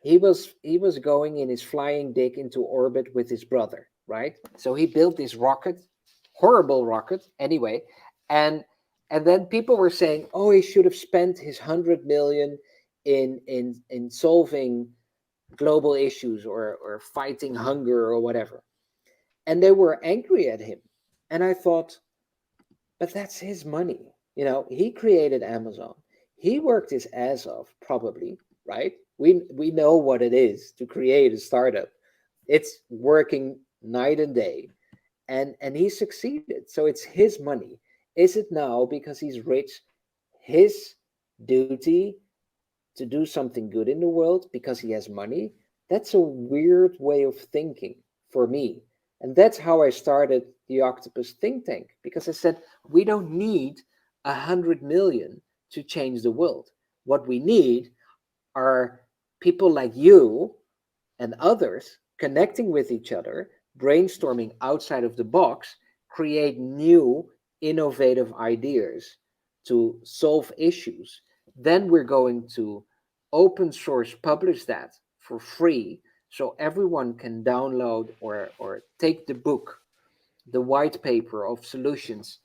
He was going in his flying dick into orbit with his brother, right? So he built this rocket, horrible rocket, anyway, and and then people were saying, "Oh, he should have spent his 100 million in solving global issues or fighting hunger or whatever. And they were angry at him. And I thought, but that's his money. He created Amazon. He worked his ass off, probably, right? We know what it is to create a startup. It's working night and day. And he succeeded. So it's his money. Is it now because he's rich, his duty to do something good in the world because he has money? That's a weird way of thinking for me. And that's how I started the Octopus think tank, because I said, we don't need 100 million to change the world. What we need are people like you and others connecting with each other, brainstorming outside of the box, create new innovative ideas to solve issues. Then we're going to open source publish that for free so everyone can download or take the book, the white paper of solutions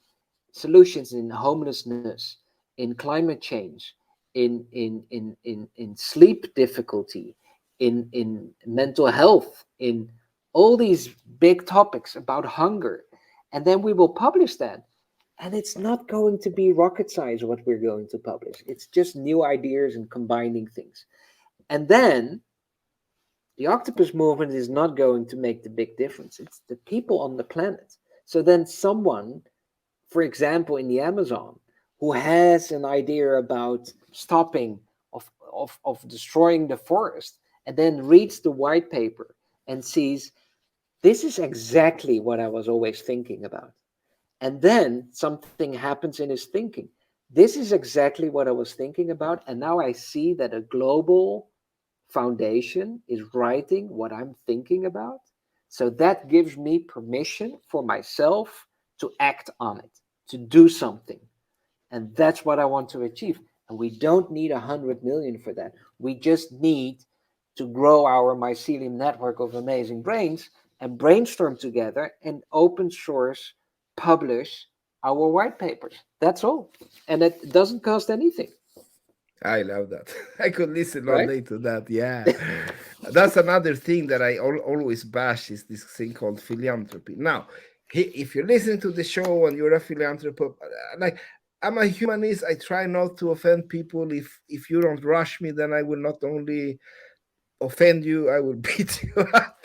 in homelessness, in climate change, in sleep difficulty, in mental health, in all these big topics about hunger. And then we will publish that. And it's not going to be rocket science what we're going to publish. It's just new ideas and combining things. And then the octopus movement is not going to make the big difference. It's the people on the planet. So then someone, for example, in the Amazon, who has an idea about stopping of destroying the forest, and then reads the white paper and sees, this is exactly what I was always thinking about. And then something happens in his thinking. This is exactly what I was thinking about. And now I see that a global foundation is writing what I'm thinking about. So that gives me permission for myself to act on it, to do something. And that's what I want to achieve. And we don't need 100 million for that. We just need to grow our mycelium network of amazing brains and brainstorm together and open source publish our white papers. That's all. And it doesn't cost anything. I love that. I could listen all Right? day to that. Yeah. That's another thing that I always bash is this thing called philanthropy. Now, if you listen to the show and you're a philanthropist, like I'm a humanist, I try not to offend people. If you don't rush me, then I will not only offend you, I will beat you up.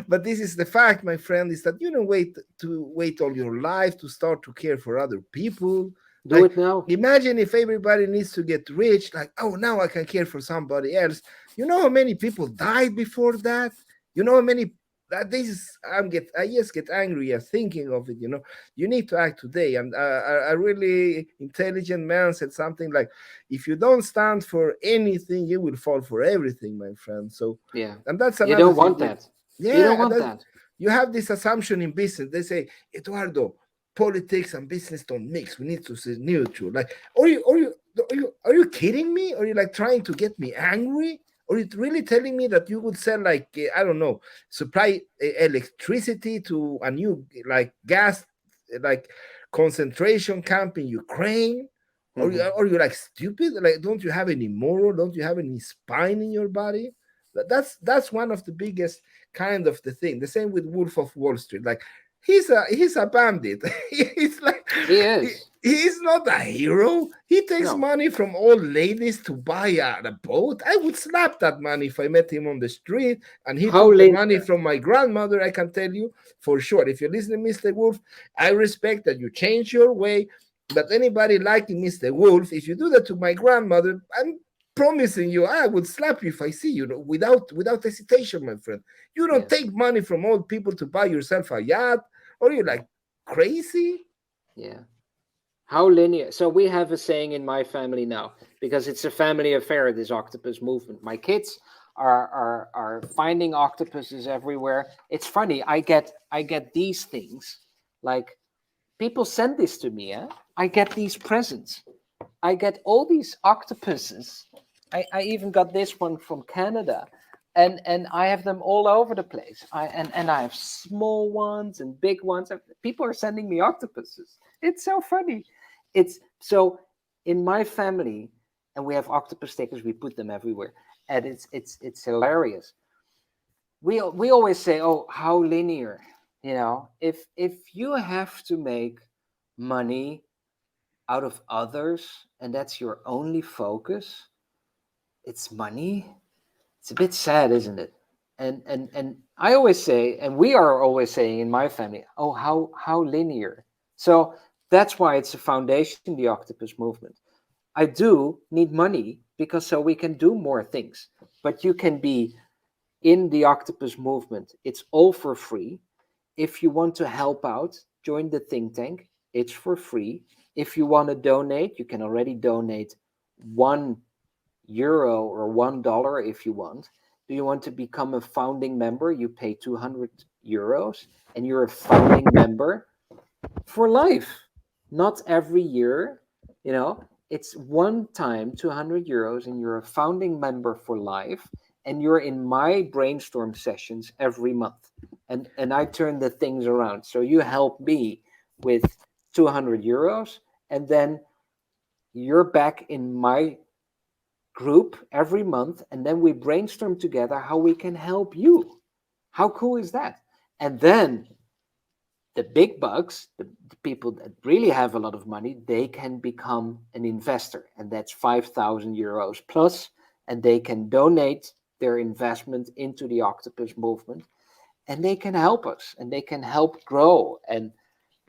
But this is the fact, my friend, is that you don't wait all your life to start to care for other people. Do Like, it now. imagine if everybody needs to get rich, like, oh, now I can care for somebody else. You know how many people died before that? You know how many that this is I just get angry at thinking of it. You need to act today. And a really intelligent man said something like, if you don't stand for anything, you will fall for everything, my friend. So, Yeah. and that's You another don't thing want with, that. You don't yeah, want that. you have this assumption in business. They say, Eduardo, politics and business don't mix. We need to stay neutral. Like, are you kidding me? Are you like trying to get me angry? Or are you really telling me that you would sell like I don't know, supply electricity to a new like gas like concentration camp in Ukraine? Or Mhm. are you like stupid? Like, don't you have any moral? Don't you have any spine in your body? That's one of the biggest kind of the thing. The same with Wolf of Wall Street. Like, he's a bandit. He's like He he, is. he's not a hero. He takes No. money from old ladies to buy a boat. I would slap that money if I met him on the street and he How took the money linear. from my grandmother. I can tell you for sure. If you listen to Mr. Wolf, I respect that you change your way. But anybody liking Mr. Wolf, if you do that to my grandmother, I'm promising you, I would slap you if I see you, without hesitation, my friend. You don't Yes. take money from old people to buy yourself a yacht, or you like crazy? Yeah. How linear. So we have a saying in my family now, because it's a family affair, this octopus movement. My kids are finding octopuses everywhere. It's funny. I get these things, like people send this to me. I get these presents. I get all these octopuses. I even got this one from Canada. And I have them all over the place. And I have small ones and big ones. People are sending me octopuses. It's so funny. It's so in my family, and we have octopus stickers, we put them everywhere. and it's hilarious. We always say, oh, how linear, if you have to make money out of others and that's your only focus, it's money. It's a bit sad, isn't it? And I always say, and we are always saying in my family, oh, how linear. So that's why it's a foundation, the octopus movement. I do need money because so we can do more things. But you can be in the octopus movement. It's all for free. If you want to help out, join the think tank. It's for free. If you want to donate, you can already donate €1 or $1 if you want. Do you want to become a founding member? You pay €200 and you're a founding member for life. Not every year, it's one time €200 and you're a founding member for life, and you're in my brainstorm sessions every month. And I turn the things around. So you help me with €200, and then you're back in my group every month, and then we brainstorm together how we can help you. How cool is that? And then the big bucks, the people that really have a lot of money, they can become an investor, and that's €5,000 plus, and they can donate their investment into the octopus movement, and they can help us, and they can help grow. And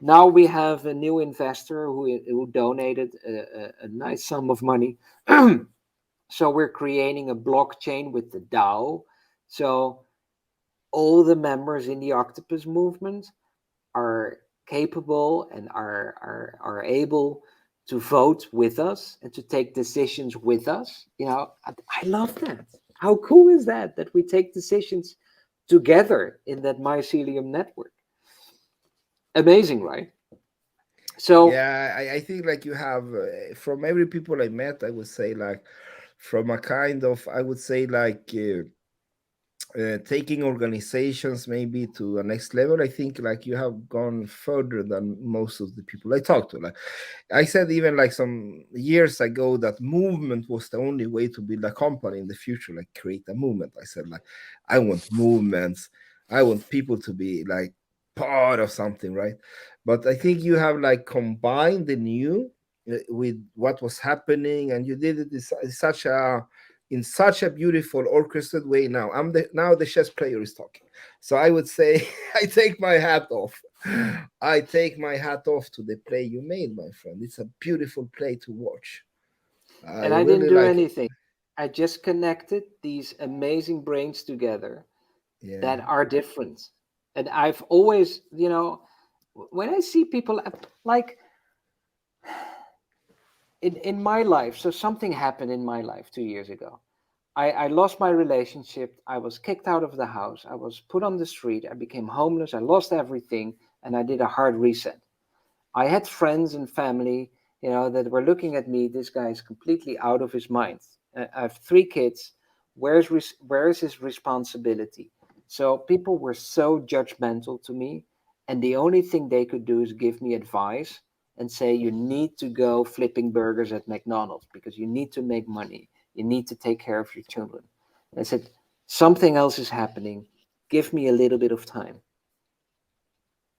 now we have a new investor who donated a nice sum of money. So we're creating a blockchain with the DAO. So all the members in the octopus movement are capable and are able to vote with us and to take decisions with us. I love that. How cool is that we take decisions together in that mycelium network? Amazing, right? So yeah, I think like you have from every people I met, I would say like from a kind of, I would say like taking organizations maybe to a next level. I think like you have gone further than most of the people I talked to. Like I said, even like some years ago, that movement was the only way to build a company in the future, like create a movement. I said like, I want movements. I want people to be like part of something, right? But I think you have like combined the new with what was happening, and you did it in such a beautiful orchestrated way. Now the chess player is talking. So I would say I take my hat off. I take my hat off to the play you made, my friend. It's a beautiful play to watch. I and I didn't really do like it. anything. I just connected these amazing brains together Yeah. that are different. And I've always, when I see people like in my life, so something happened in my life 2 years ago. I lost my relationship. I was kicked out of the house. I was put on the street. I became homeless. I lost everything. And I did a hard reset. I had friends and family, that were looking at me. This guy is completely out of his mind. I have 3 kids. Where is his responsibility? So people were so judgmental to me. And the only thing they could do is give me advice and say, you need to go flipping burgers at McDonald's because you need to make money. You need to take care of your children. And I said, something else is happening. Give me a little bit of time.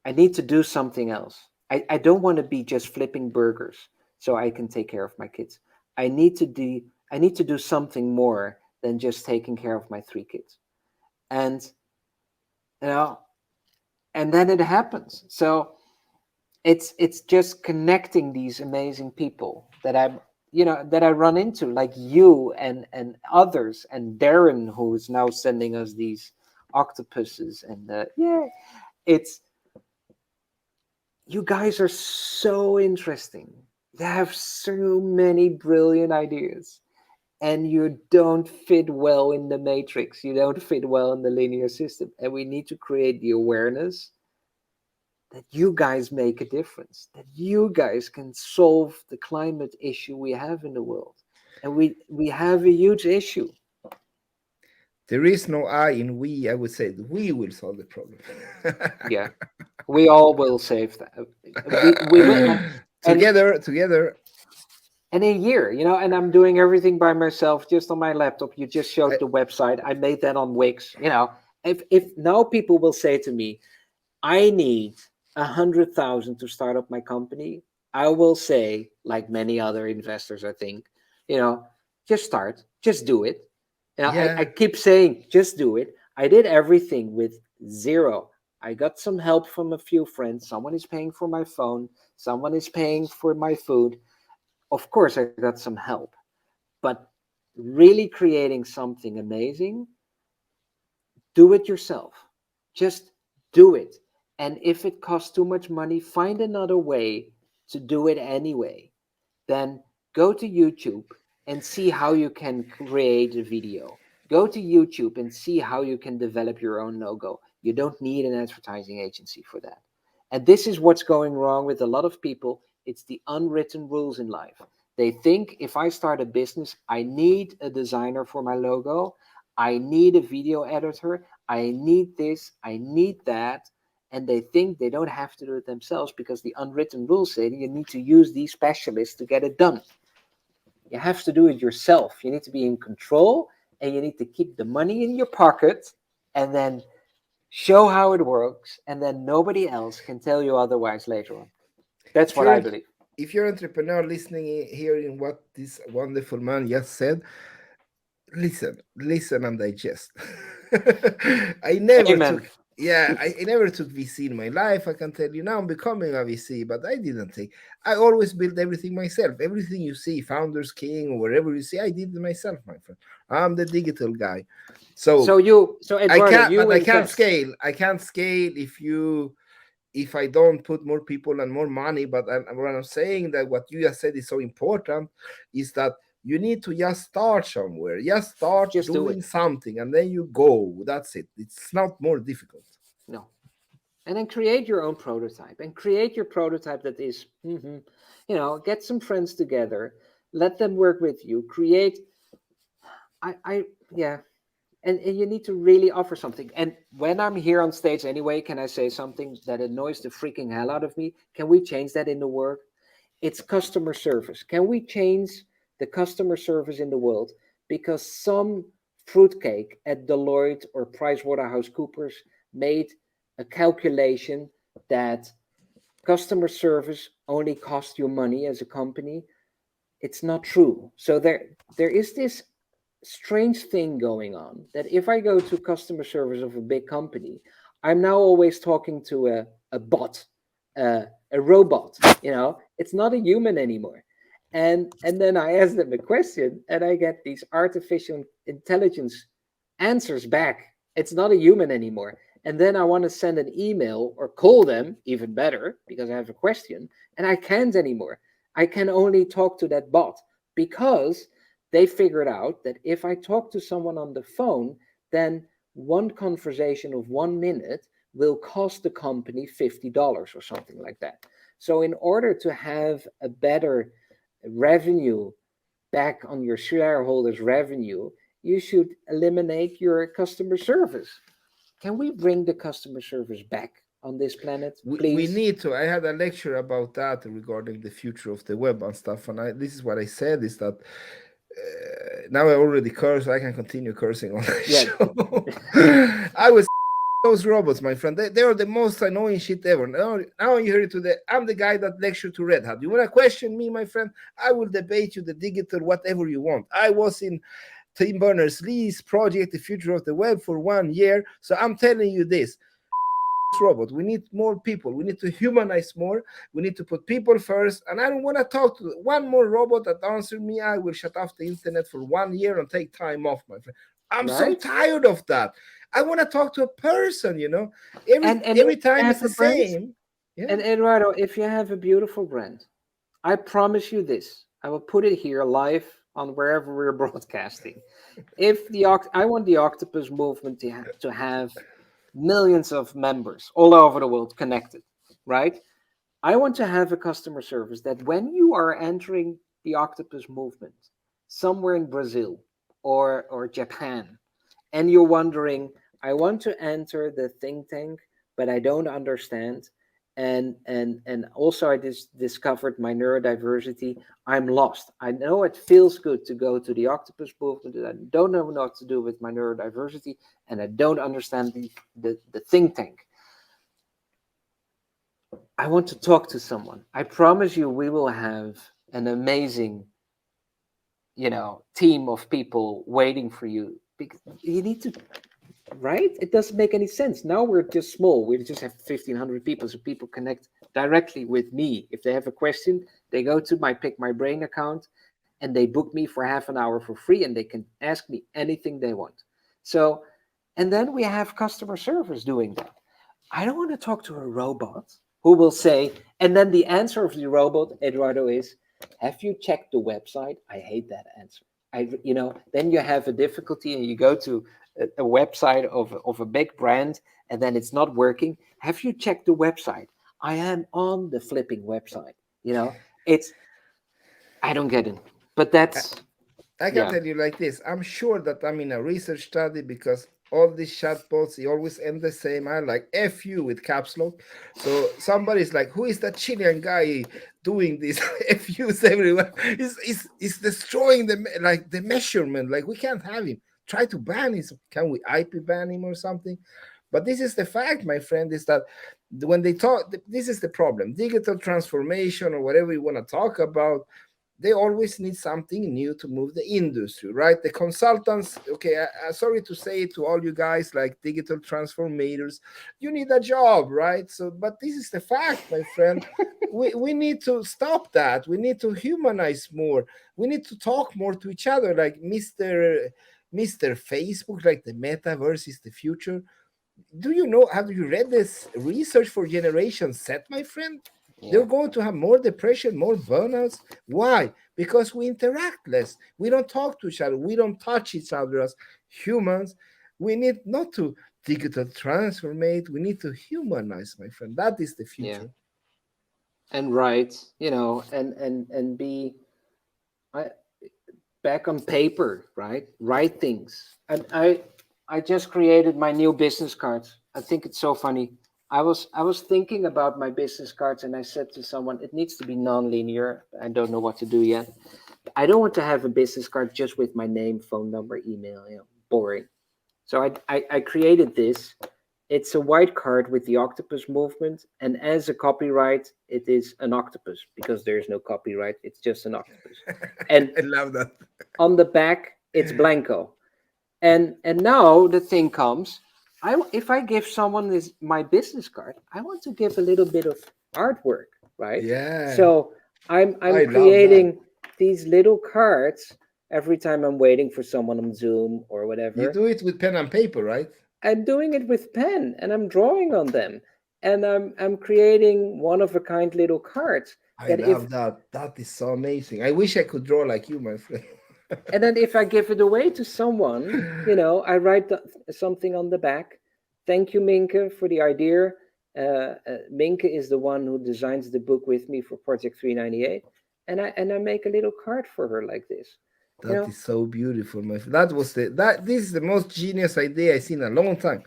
I need to do something else. I don't want to be just flipping burgers so I can take care of my kids. I need to do something more than just taking care of my 3 kids. And and then it happens. So it's just connecting these amazing people that I run into, like you and others, and Darren, who is now sending us these octopuses, and it's, you guys are so interesting. You have so many brilliant ideas, and you don't fit well in the matrix. You don't fit well in the linear system, and we need to create the awareness that you guys make a difference, that you guys can solve the climate issue we have in the world. And we have a huge issue. There is no I in we. I would say we will solve the problem. Yeah, we all will save that. We will. And Together. And a year, and I'm doing everything by myself just on my laptop. You just showed I, the website. I made that on Wix. If now people will say to me, I need 100,000 to start up my company, I will say, like many other investors, I think, you know, just start, just do it. I yeah, keep saying, just do it. I did everything with zero. I got some help from a few friends. Someone is paying for my phone. Someone is paying for my food. Of course, I got some help, but really creating something amazing, do it yourself. Just do it. And if it costs too much money, find another way to do it anyway. Then go to YouTube and see how you can create a video. Go to YouTube and see how you can develop your own logo. You don't need an advertising agency for that. And this is what's going wrong with a lot of people. It's the unwritten rules in life. They think if I start a business, I need a designer for my logo. I need a video editor. I need this. I need that. And they think they don't have to do it themselves because the unwritten rules say that you need to use these specialists to get it done. You have to do it yourself. You need to be in control and you need to keep the money in your pocket and then show how it works. And then nobody else can tell you otherwise later on. That's if what you're I an- believe. if you're an entrepreneur listening, hearing what this wonderful man just said, listen and digest. I never Amen. took, yeah, I never took VC in my life. I can tell you now I'm becoming a VC, but I didn't take. I always built everything myself. Everything you see, Founders King or wherever you see, I did it myself, my friend. I'm the digital guy. So So Eduardo, you I can't invest. scale. I can't scale if I don't put more people and more money. But what I'm saying, that what you just said is so important, is that you need to just start somewhere. Just start Just do doing it. something and then you go. That's it. It's not more difficult. No. And then create your own prototype and create your prototype that is, get some friends together, let them work with you, create. Yeah. And you need to really offer something. And when I'm here on stage anyway, can I say something that annoys the freaking hell out of me? Can we change that in the work? It's customer service. Can we change the customer service in the world? Because some fruitcake at Deloitte or PricewaterhouseCoopers made a calculation that customer service only costs you money as a company. It's not true. So there is this strange thing going on that if I go to customer service of a big company, I'm now always talking to a bot, a robot. It's not a human anymore. And then I ask them a question, and I get these artificial intelligence answers back. It's not a human anymore. And then I want to send an email or call them, even better, because I have a question, and I can't anymore. I can only talk to that bot because they figured out that if I talk to someone on the phone, then one conversation of 1 minute will cost the company $50 or something like that. So, in order to have a better revenue back on your shareholders' revenue, you should eliminate your customer service. Can we bring the customer service back on this planet, We please? need to. I had a lecture about that regarding the future of the web and stuff. And this is what I said, is that now I already curse. I can continue cursing on the Yeah. show. I was those robots, my friend. They are the most annoying shit ever. Now you hear it today. I'm the guy that lectured to Red Hat. You want to question me, my friend? I will debate you the digital, whatever you want. I was in Tim Berners-Lee's project, The Future of the Web, for 1 year. So I'm telling you this. Robot. We need more people. We need to humanize more. We need to put people first. And I don't want to talk to one more robot that answers me. I will shut off the internet for 1 year and take time off, my friend. I'm so Right? tired of that. I want to talk to a person, And if Every you time have it's a the brand, same. Yeah. and Eduardo, if you have a beautiful brand, I promise you this. I will put it here live on wherever we're broadcasting. I want the Octopus movement to have millions of members all over the world connected, right? I want to have a customer service that when you are entering the Octopus movement somewhere in Brazil or Japan, and you're wondering, I want to enter the think tank, but I don't understand. and also I discovered my neurodiversity. I'm lost. I know it feels good to go to the octopus movement, and I don't know what to do with my neurodiversity, and I don't understand the think tank. I want to talk to someone. I promise you we will have an amazing, team of people waiting for you, because you need to, right? It doesn't make any sense. Now we're just small. We just have 1,500 people, so people connect directly with me. If they have a question, they go to my Pick My Brain account and they book me for half an hour for free, and they can ask me anything they want. So, and then we have customer service doing that. I don't want to talk to a robot who will say, and then the answer of the robot, Eduardo, is, have you checked the website? I hate that answer. Then you have a difficulty and you go to a website of a big brand, and then it's not working. Have you checked the website? I am on the flipping website. I don't get it. But that's, I can tell you like this. I'm sure that I'm in a research study, because all these chatbots, they always end the same. I like F you with caps lock. So somebody's like, who is that Chilean guy doing this? F U's everywhere. He's destroying the measurement. Like, we can't have him. Try to ban him. Can we IP ban him or something? But this is the fact, my friend, is that when they talk, this is the problem. Digital transformation, or whatever you want to talk about, they always need something new to move the industry, right? The consultants, okay, I'm sorry to say it to all you guys, like digital transformators, you need a job, right? So, but this is the fact, my friend. we need to stop that. We need to humanize more. We need to talk more to each other, like Mr. Facebook, like the metaverse is the future. Do you know, have you read this research for Generation Z, my friend? They're going to have more depression, more burnouts. Why? Because we interact less. We don't talk to each other. We don't touch each other as humans. We need not to digital transformate. We need to humanize, my friend. That is the future. Yeah. And write, and be back on paper, right? Write things. And I just created my new business cards. I think it's so funny. I was thinking about my business cards, and I said to someone, it needs to be non-linear. I don't know what to do yet. I don't want to have a business card just with my name, phone number, email, boring. So I created this. It's a white card with the octopus movement, and as a copyright, it is an octopus, because there's no copyright. It's just an octopus. And I love that. On the back, it's blanco. And now the thing comes. If I give someone my business card, I want to give a little bit of artwork, right? Yeah. So I'm creating these little cards every time I'm waiting for someone on Zoom or whatever. You do it with pen and paper, right? I'm doing it with pen, and I'm drawing on them, and I'm creating one-of-a-kind little cards. I love that. That is so amazing. I wish I could draw like you, my friend. And then if I give it away to someone, I write something on the back. Thank you, Minke, for the idea. Minke is the one who designs the book with me for Project 398. And I make a little card for her like this. That is so beautiful, my friend. This is the most genius idea I've seen in a long time.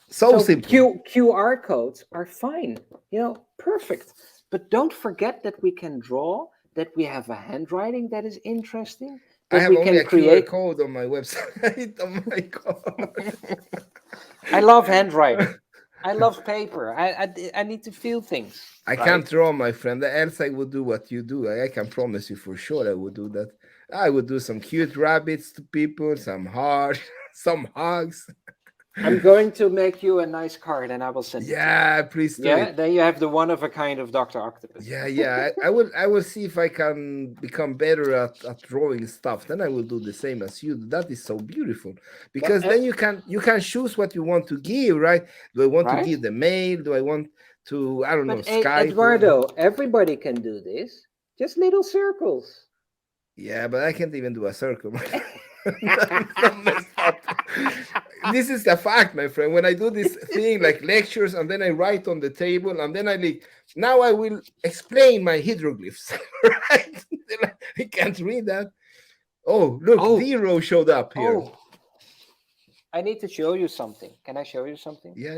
So simple. QR codes are fine, perfect. But don't forget that we can draw, that we have a handwriting that is interesting. I have only a QR code on my website. Oh my God. I love handwriting. I love paper. I need to feel things. I can't draw, my friend. Else I would do what you do. I can promise you for sure I would do that. I would do some cute rabbits to people, some hearts, some hugs. I'm going to make you a nice card, and I will send it. Yeah, please do. Yeah, then you have the one of a kind of Dr. Octopus. Yeah. I will see if I can become better at drawing stuff. Then I will do the same as you. That is so beautiful, because then you can choose what you want to give, right? Do I want to give the mail? Do I want to, I don't know, Skype? Eduardo, everybody can do this. Just little circles. Yeah, but I can't even do a circle. This is the fact, my friend. When I do this thing like lectures, and then I write on the table, and then now I will explain my hieroglyphs. Right? I can't read that. Oh, look, Zero showed up here. I need to show you something. Can I show you something? Yeah.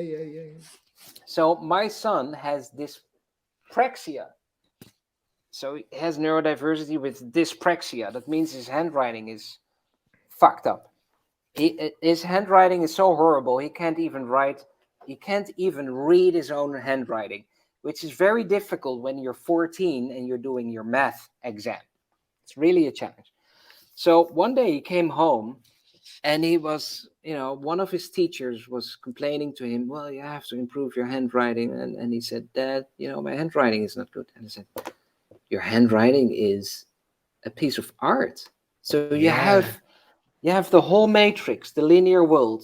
So my son has dyspraxia. So he has neurodiversity with dyspraxia. That means his handwriting is fucked up. His handwriting is so horrible. He can't even write. He can't even read his own handwriting, which is very difficult when you're 14 and you're doing your math exam. It's really a challenge. So one day he came home and he was, one of his teachers was complaining to him, well, you have to improve your handwriting. And he said, Dad, my handwriting is not good. And I said, your handwriting is a piece of art. So you have the whole matrix, the linear world,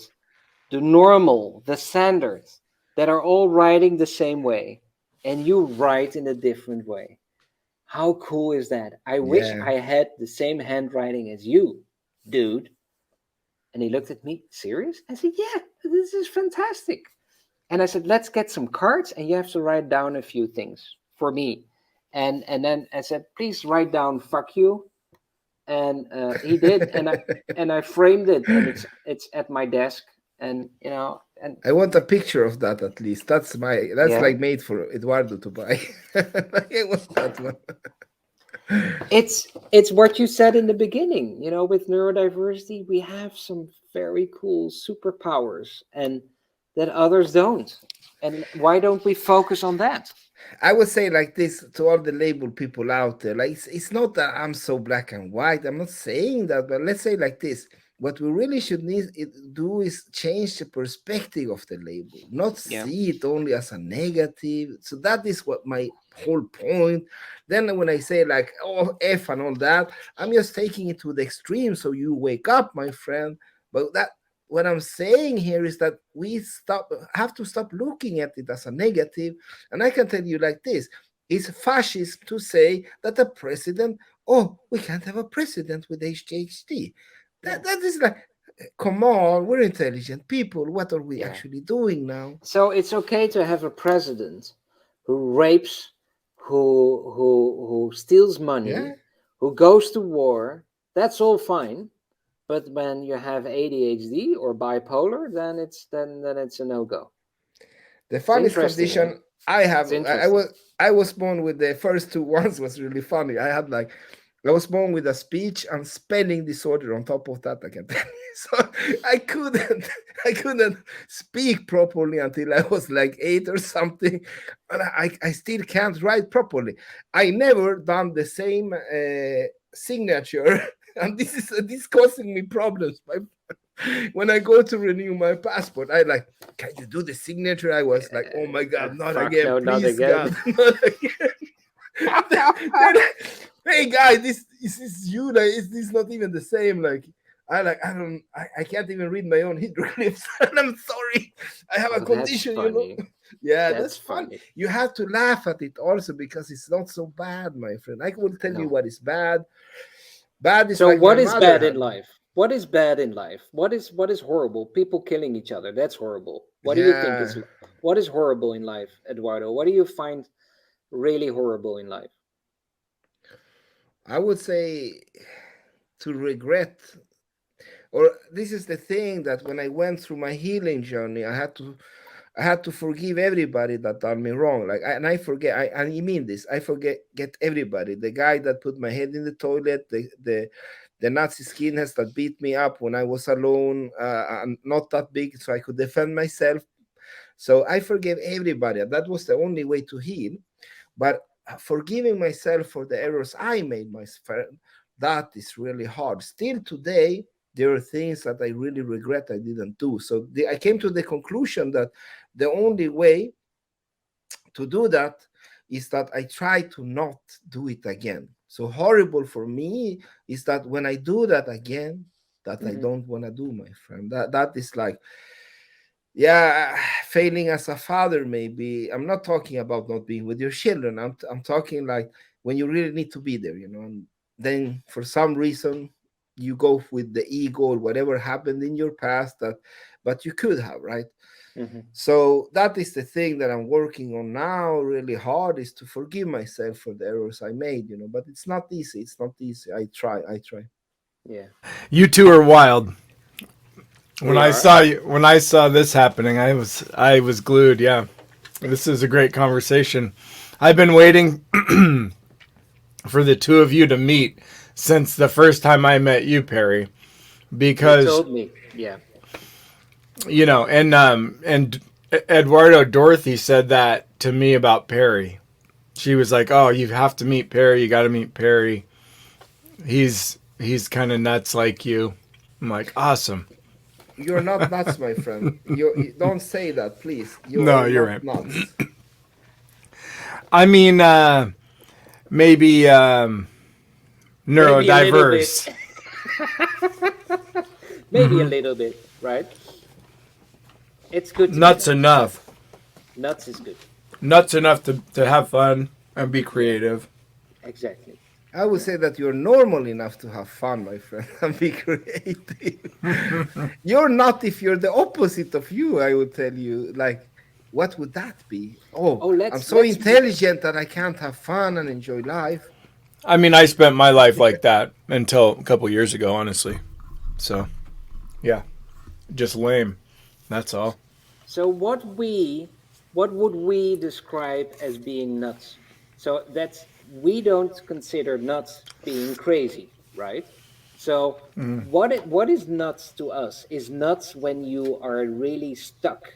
the normal, the standards that are all writing the same way. And you write in a different way. How cool is that? I wish I had the same handwriting as you, dude. And he looked at me, serious? I said, yeah, this is fantastic. And I said, let's get some cards and you have to write down a few things for me. And then I said, please write down fuck you. And he did. And I framed it and it's at my desk. And, and I want a picture of that at least. That's like made for Eduardo to buy. I want that one. It's what you said in the beginning, with neurodiversity, we have some very cool superpowers and that others don't. And why don't we focus on that? I would say like this to all the labeled people out there. Like it's not that I'm so black and white. I'm not saying that, but let's say like this. What we really should do is change the perspective of the label, not see it only as a negative. So that is what my whole point. Then when I say like, oh, F and all that, I'm just taking it to the extreme. So you wake up, my friend. But what I'm saying here is that we have to stop looking at it as a negative. And I can tell you like this. It's fascist to say that a president, we can't have a president with HDHD. That is like, come on, we're intelligent people. What are we actually doing now? So it's okay to have a president who rapes, who steals money, who goes to war. That's all fine. But when you have ADHD or bipolar, then it's a no-go. The funniest condition I have, I was born with the first two ones was really funny. I was born with a speech and spelling disorder on top of that, I can tell you. So I couldn't speak properly until I was like 8 or something. And I still can't write properly. I never done the same signature. And this causing me problems. When I go to renew my passport, can you do the signature? I was like, oh my God, not again, no, please, not again. God, not again. Hey guy, this is you. Like, is this not even the same? Like, I can't even read my own hieroglyphs. And I'm sorry, I have a condition, Yeah, that's funny. You have to laugh at it also because it's not so bad, my friend. I will tell you what is bad. Bad is so. like What is bad in life? What is bad in life? What is horrible? People killing each other. That's horrible. What do you think is what is horrible in life, Eduardo? What do you find really horrible in life? I would say to regret, or this is the thing that when I went through my healing journey, I had to forgive everybody that done me wrong. I forget. I mean this. I get everybody. The guy that put my head in the toilet, the Nazi skinheads that beat me up when I was alone, and not that big, so I could defend myself. So I forgave everybody. That was the only way to heal. But forgiving myself for the errors I made, my friend, that is really hard. Still today, there are things that I really regret I didn't do. So I came to the conclusion that the only way to do that is that I try to not do it again. So horrible for me is that when I do that again, that I don't want to do, my friend. That is like, failing as a father, maybe. I'm not talking about not being with your children. I'm talking like when you really need to be there, and then for some reason you go with the ego or whatever happened in your past but you could have, right? So that is the thing that I'm working on now really hard, is to forgive myself for the errors I made, but it's not easy. I try. Yeah. You two are wild. When I saw this happening, I was glued. Yeah. This is a great conversation. I've been waiting for the two of you to meet since the first time I met you, Perry, You because told me. Yeah. and Eduardo Dorothy said that to me about Perry. She was like, "Oh, you have to meet Perry. You got to meet Perry. He's kind of nuts like you." I'm like, "Awesome." You're not nuts, my friend. You don't say that, please. You No, are you're not right. nuts. I mean, maybe Maybe a little bit. neurodiverse. Maybe a little bit, right? It's good to be Nuts nuts. enough. Nuts is good. Nuts enough to have fun and be creative. Exactly. I would say that you're normal enough to have fun, my friend, and be creative. You're not if you're the opposite of you, I would tell you. Like, what would that be? Oh, Oh, I'm let's so let's intelligent that I can't have fun and enjoy life. I mean, I spent my life like that until a couple years ago, honestly. So, yeah, just lame. That's all. So what would we describe as being nuts? So that's we don't consider nuts being crazy, right? So what is nuts to us? Is nuts when you are really stuck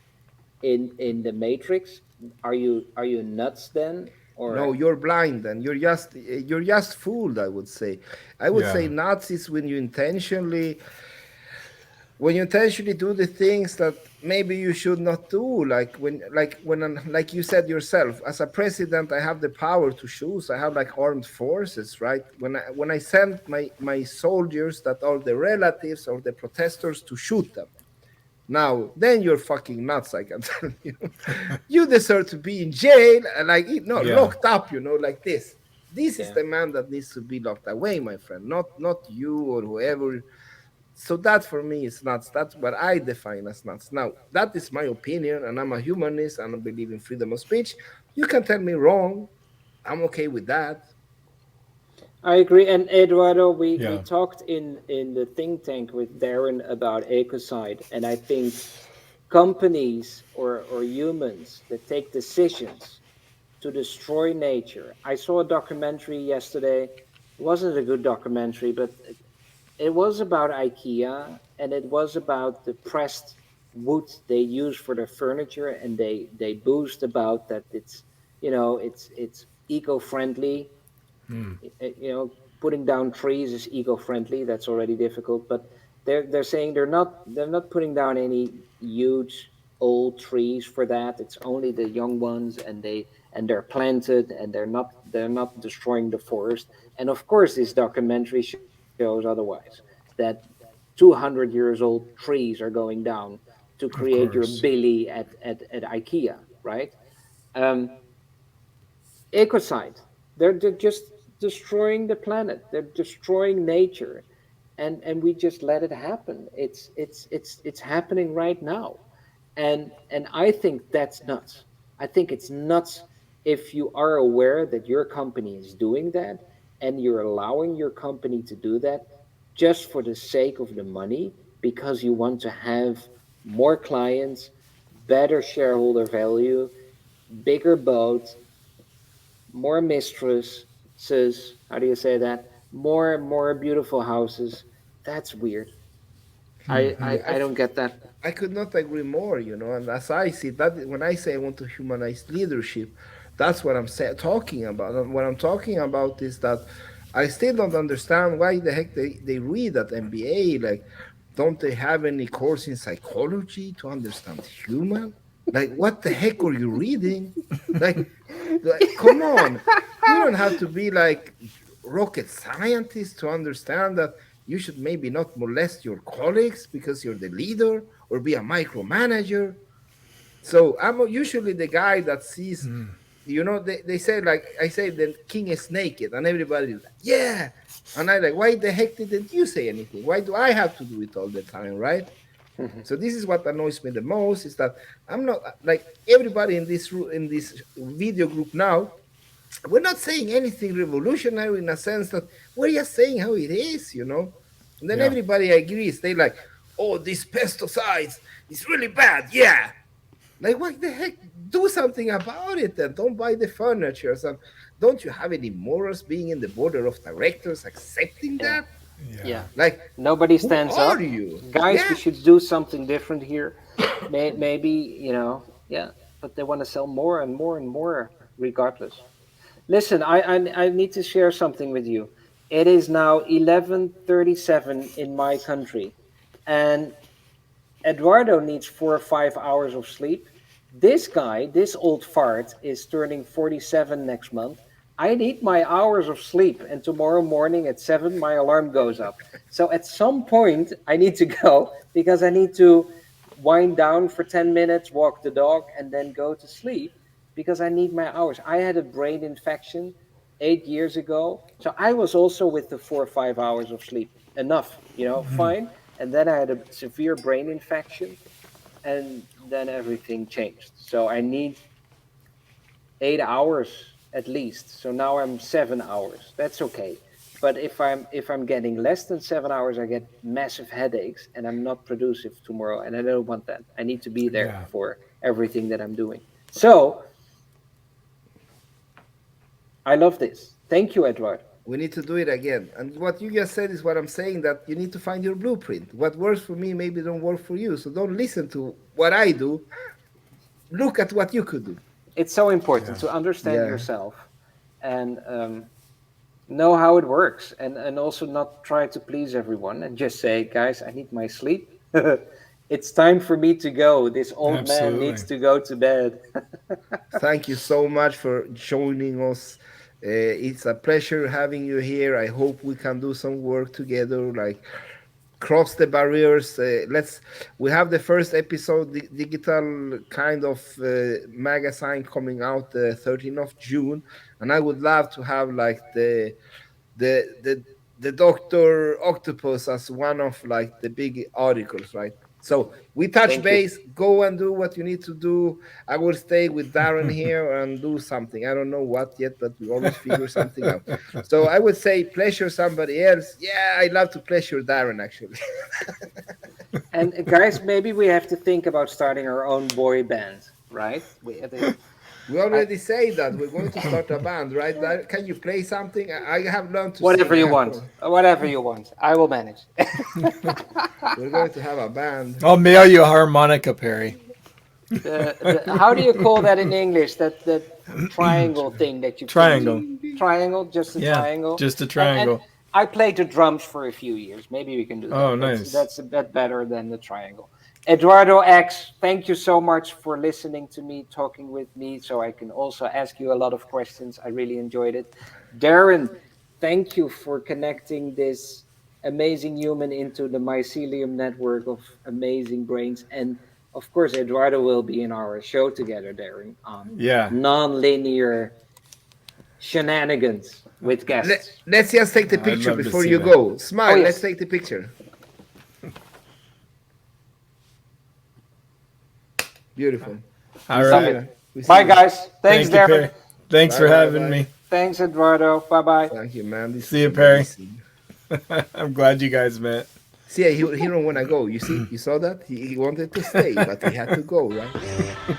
in the matrix? Are you nuts then? No, Or you're blind and you're just fooled, I would say. I would say Yeah. nuts is when you intentionally do the things that maybe you should not do, like you said yourself, as a president I have the power to choose. I have like armed forces, right? When I send my soldiers that are the relatives of the protesters to shoot them, now then you're fucking nuts, I can tell you. You deserve to be in jail, like no, Yeah. locked up, like this is yeah. the man that needs to be locked away, my friend, not you or whoever. So that for me is nuts. That's what I define as nuts. Now, that is my opinion, and I'm a humanist and I believe in freedom of speech. You can tell me wrong. I'm okay with that. I agree. And Eduardo, we Yeah. talked in the think tank with Darren about ecocide, and I think companies or humans that take decisions to destroy nature. I saw a documentary yesterday. It wasn't a good documentary, but it was about IKEA, and it was about the pressed wood they use for their furniture, and they boast about that it's eco-friendly. Putting down trees is eco-friendly. That's already difficult, but they're saying they're not putting down any huge old trees for that. It's only the young ones, and they're planted, and they're not destroying the forest. And of course, this documentary shows otherwise, that 200 years old trees are going down to Of create your course. billy at IKEA, right? Um, Ecocide. They're just destroying the planet. They're destroying nature, and we just let it happen. It's happening right now, and I think that's nuts. I think it's nuts if you are aware that your company is doing that, and you're allowing your company to do that just for the sake of the money, because you want to have more clients, better shareholder value, bigger boat, more mistresses. How do you say that? More beautiful houses. That's weird. I Yeah, I, I don't get that. I could not agree more, and as I see that, when I say I want to humanize leadership, that's what talking about. And what I'm talking about is that I still don't understand why the heck they read at MBA. Like, don't they have any course in psychology to understand human? Like, what the heck are you reading? Like, come on. You don't have to be like rocket scientist to understand that you should maybe not molest your colleagues because you're the leader, or be a micromanager. So I'm usually the guy that sees, they say, like, I say the king is naked, and everybody's like, yeah. And I like, why the heck didn't you say anything? Why do I have to do it all the time, right? So this is what annoys me the most, is that I'm not like everybody in this video group now. We're not saying anything revolutionary, in a sense that we're just saying how it is. And then Yeah. everybody agrees. They like, oh, these pesticides is really bad. Yeah. Like, what the heck? do something about it then. Don't buy the furniture. Don't you have any morals being in the board of directors accepting that? Yeah. Like, Nobody who stands are up. you? Guys, Yeah. we should do something different here. Maybe, yeah, but they want to sell more and more and more regardless. Listen, I need to share something with you. It is now 11:37 in my country, and Eduardo needs 4 or 5 hours of sleep. This guy, this old fart, is turning 47 next month. I need my hours of sleep, and tomorrow morning at 7, my alarm goes up. So at some point, I need to go because I need to wind down for 10 minutes, walk the dog, and then go to sleep because I need my hours. I had a brain infection 8 years ago. So I was also with the 4 or 5 hours of sleep. Enough, fine. And then I had a severe brain infection, and then everything changed. So I need 8 hours at least. So now I'm 7 hours. That's okay. But if I'm getting less than 7 hours, I get massive headaches, and I'm not productive tomorrow. And I don't want that. I need to be there for everything that I'm doing. So I love this. Thank you, Edward. We need to do it again. And what you just said is what I'm saying, that you need to find your blueprint. What works for me maybe don't work for you. So don't listen to what I do. Look at what you could do. It's so important to understand yourself and know how it works, and also not try to please everyone and just say, guys, I need my sleep. It's time for me to go. This old man needs to go to bed. Thank you so much for joining us. It's a pleasure having you here. I hope we can do some work together, like cross the barriers. We have the first episode, digital kind of magazine coming out the 13th of June, and I would love to have like the Dr. Octopus as one of like the big articles, right? So we touch base. Go and do what you need to do. I will stay with Darren here and do something. I don't know what yet, but we always figure something out. So I would say pleasure somebody else. Yeah, I love to pleasure Darren actually. And guys, maybe we have to think about starting our own boy band, right? We already say that we're going to start a band, right? Can you play something? I have learned to whatever sing. You want. Whatever you want. I will manage. We're going to have a band. I'll mail you a harmonica, Perry. How do you call that in English? That triangle thing that you triangle. Triangle, just a triangle. Just a triangle. And I played the drums for a few years. Maybe we can do that. Oh, nice. That's a bit better than the triangle. Eduardo X, thank you so much for listening to me, talking with me, so I can also ask you a lot of questions. I really enjoyed it. Darren, thank you for connecting this amazing human into the mycelium network of amazing brains. And of course, Eduardo will be in our show together, Darren, on non-linear shenanigans with guests. Let's just take the picture before you go. Smile, let's take the picture. Beautiful. All right. Bye, guys. Thanks, Darren. Thanks for having me. Thanks, Eduardo. Bye-bye. Thank you, man. See you, Perry. I'm glad you guys met. See, he don't want to go. You see, you saw that? He wanted to stay, but he had to go, right?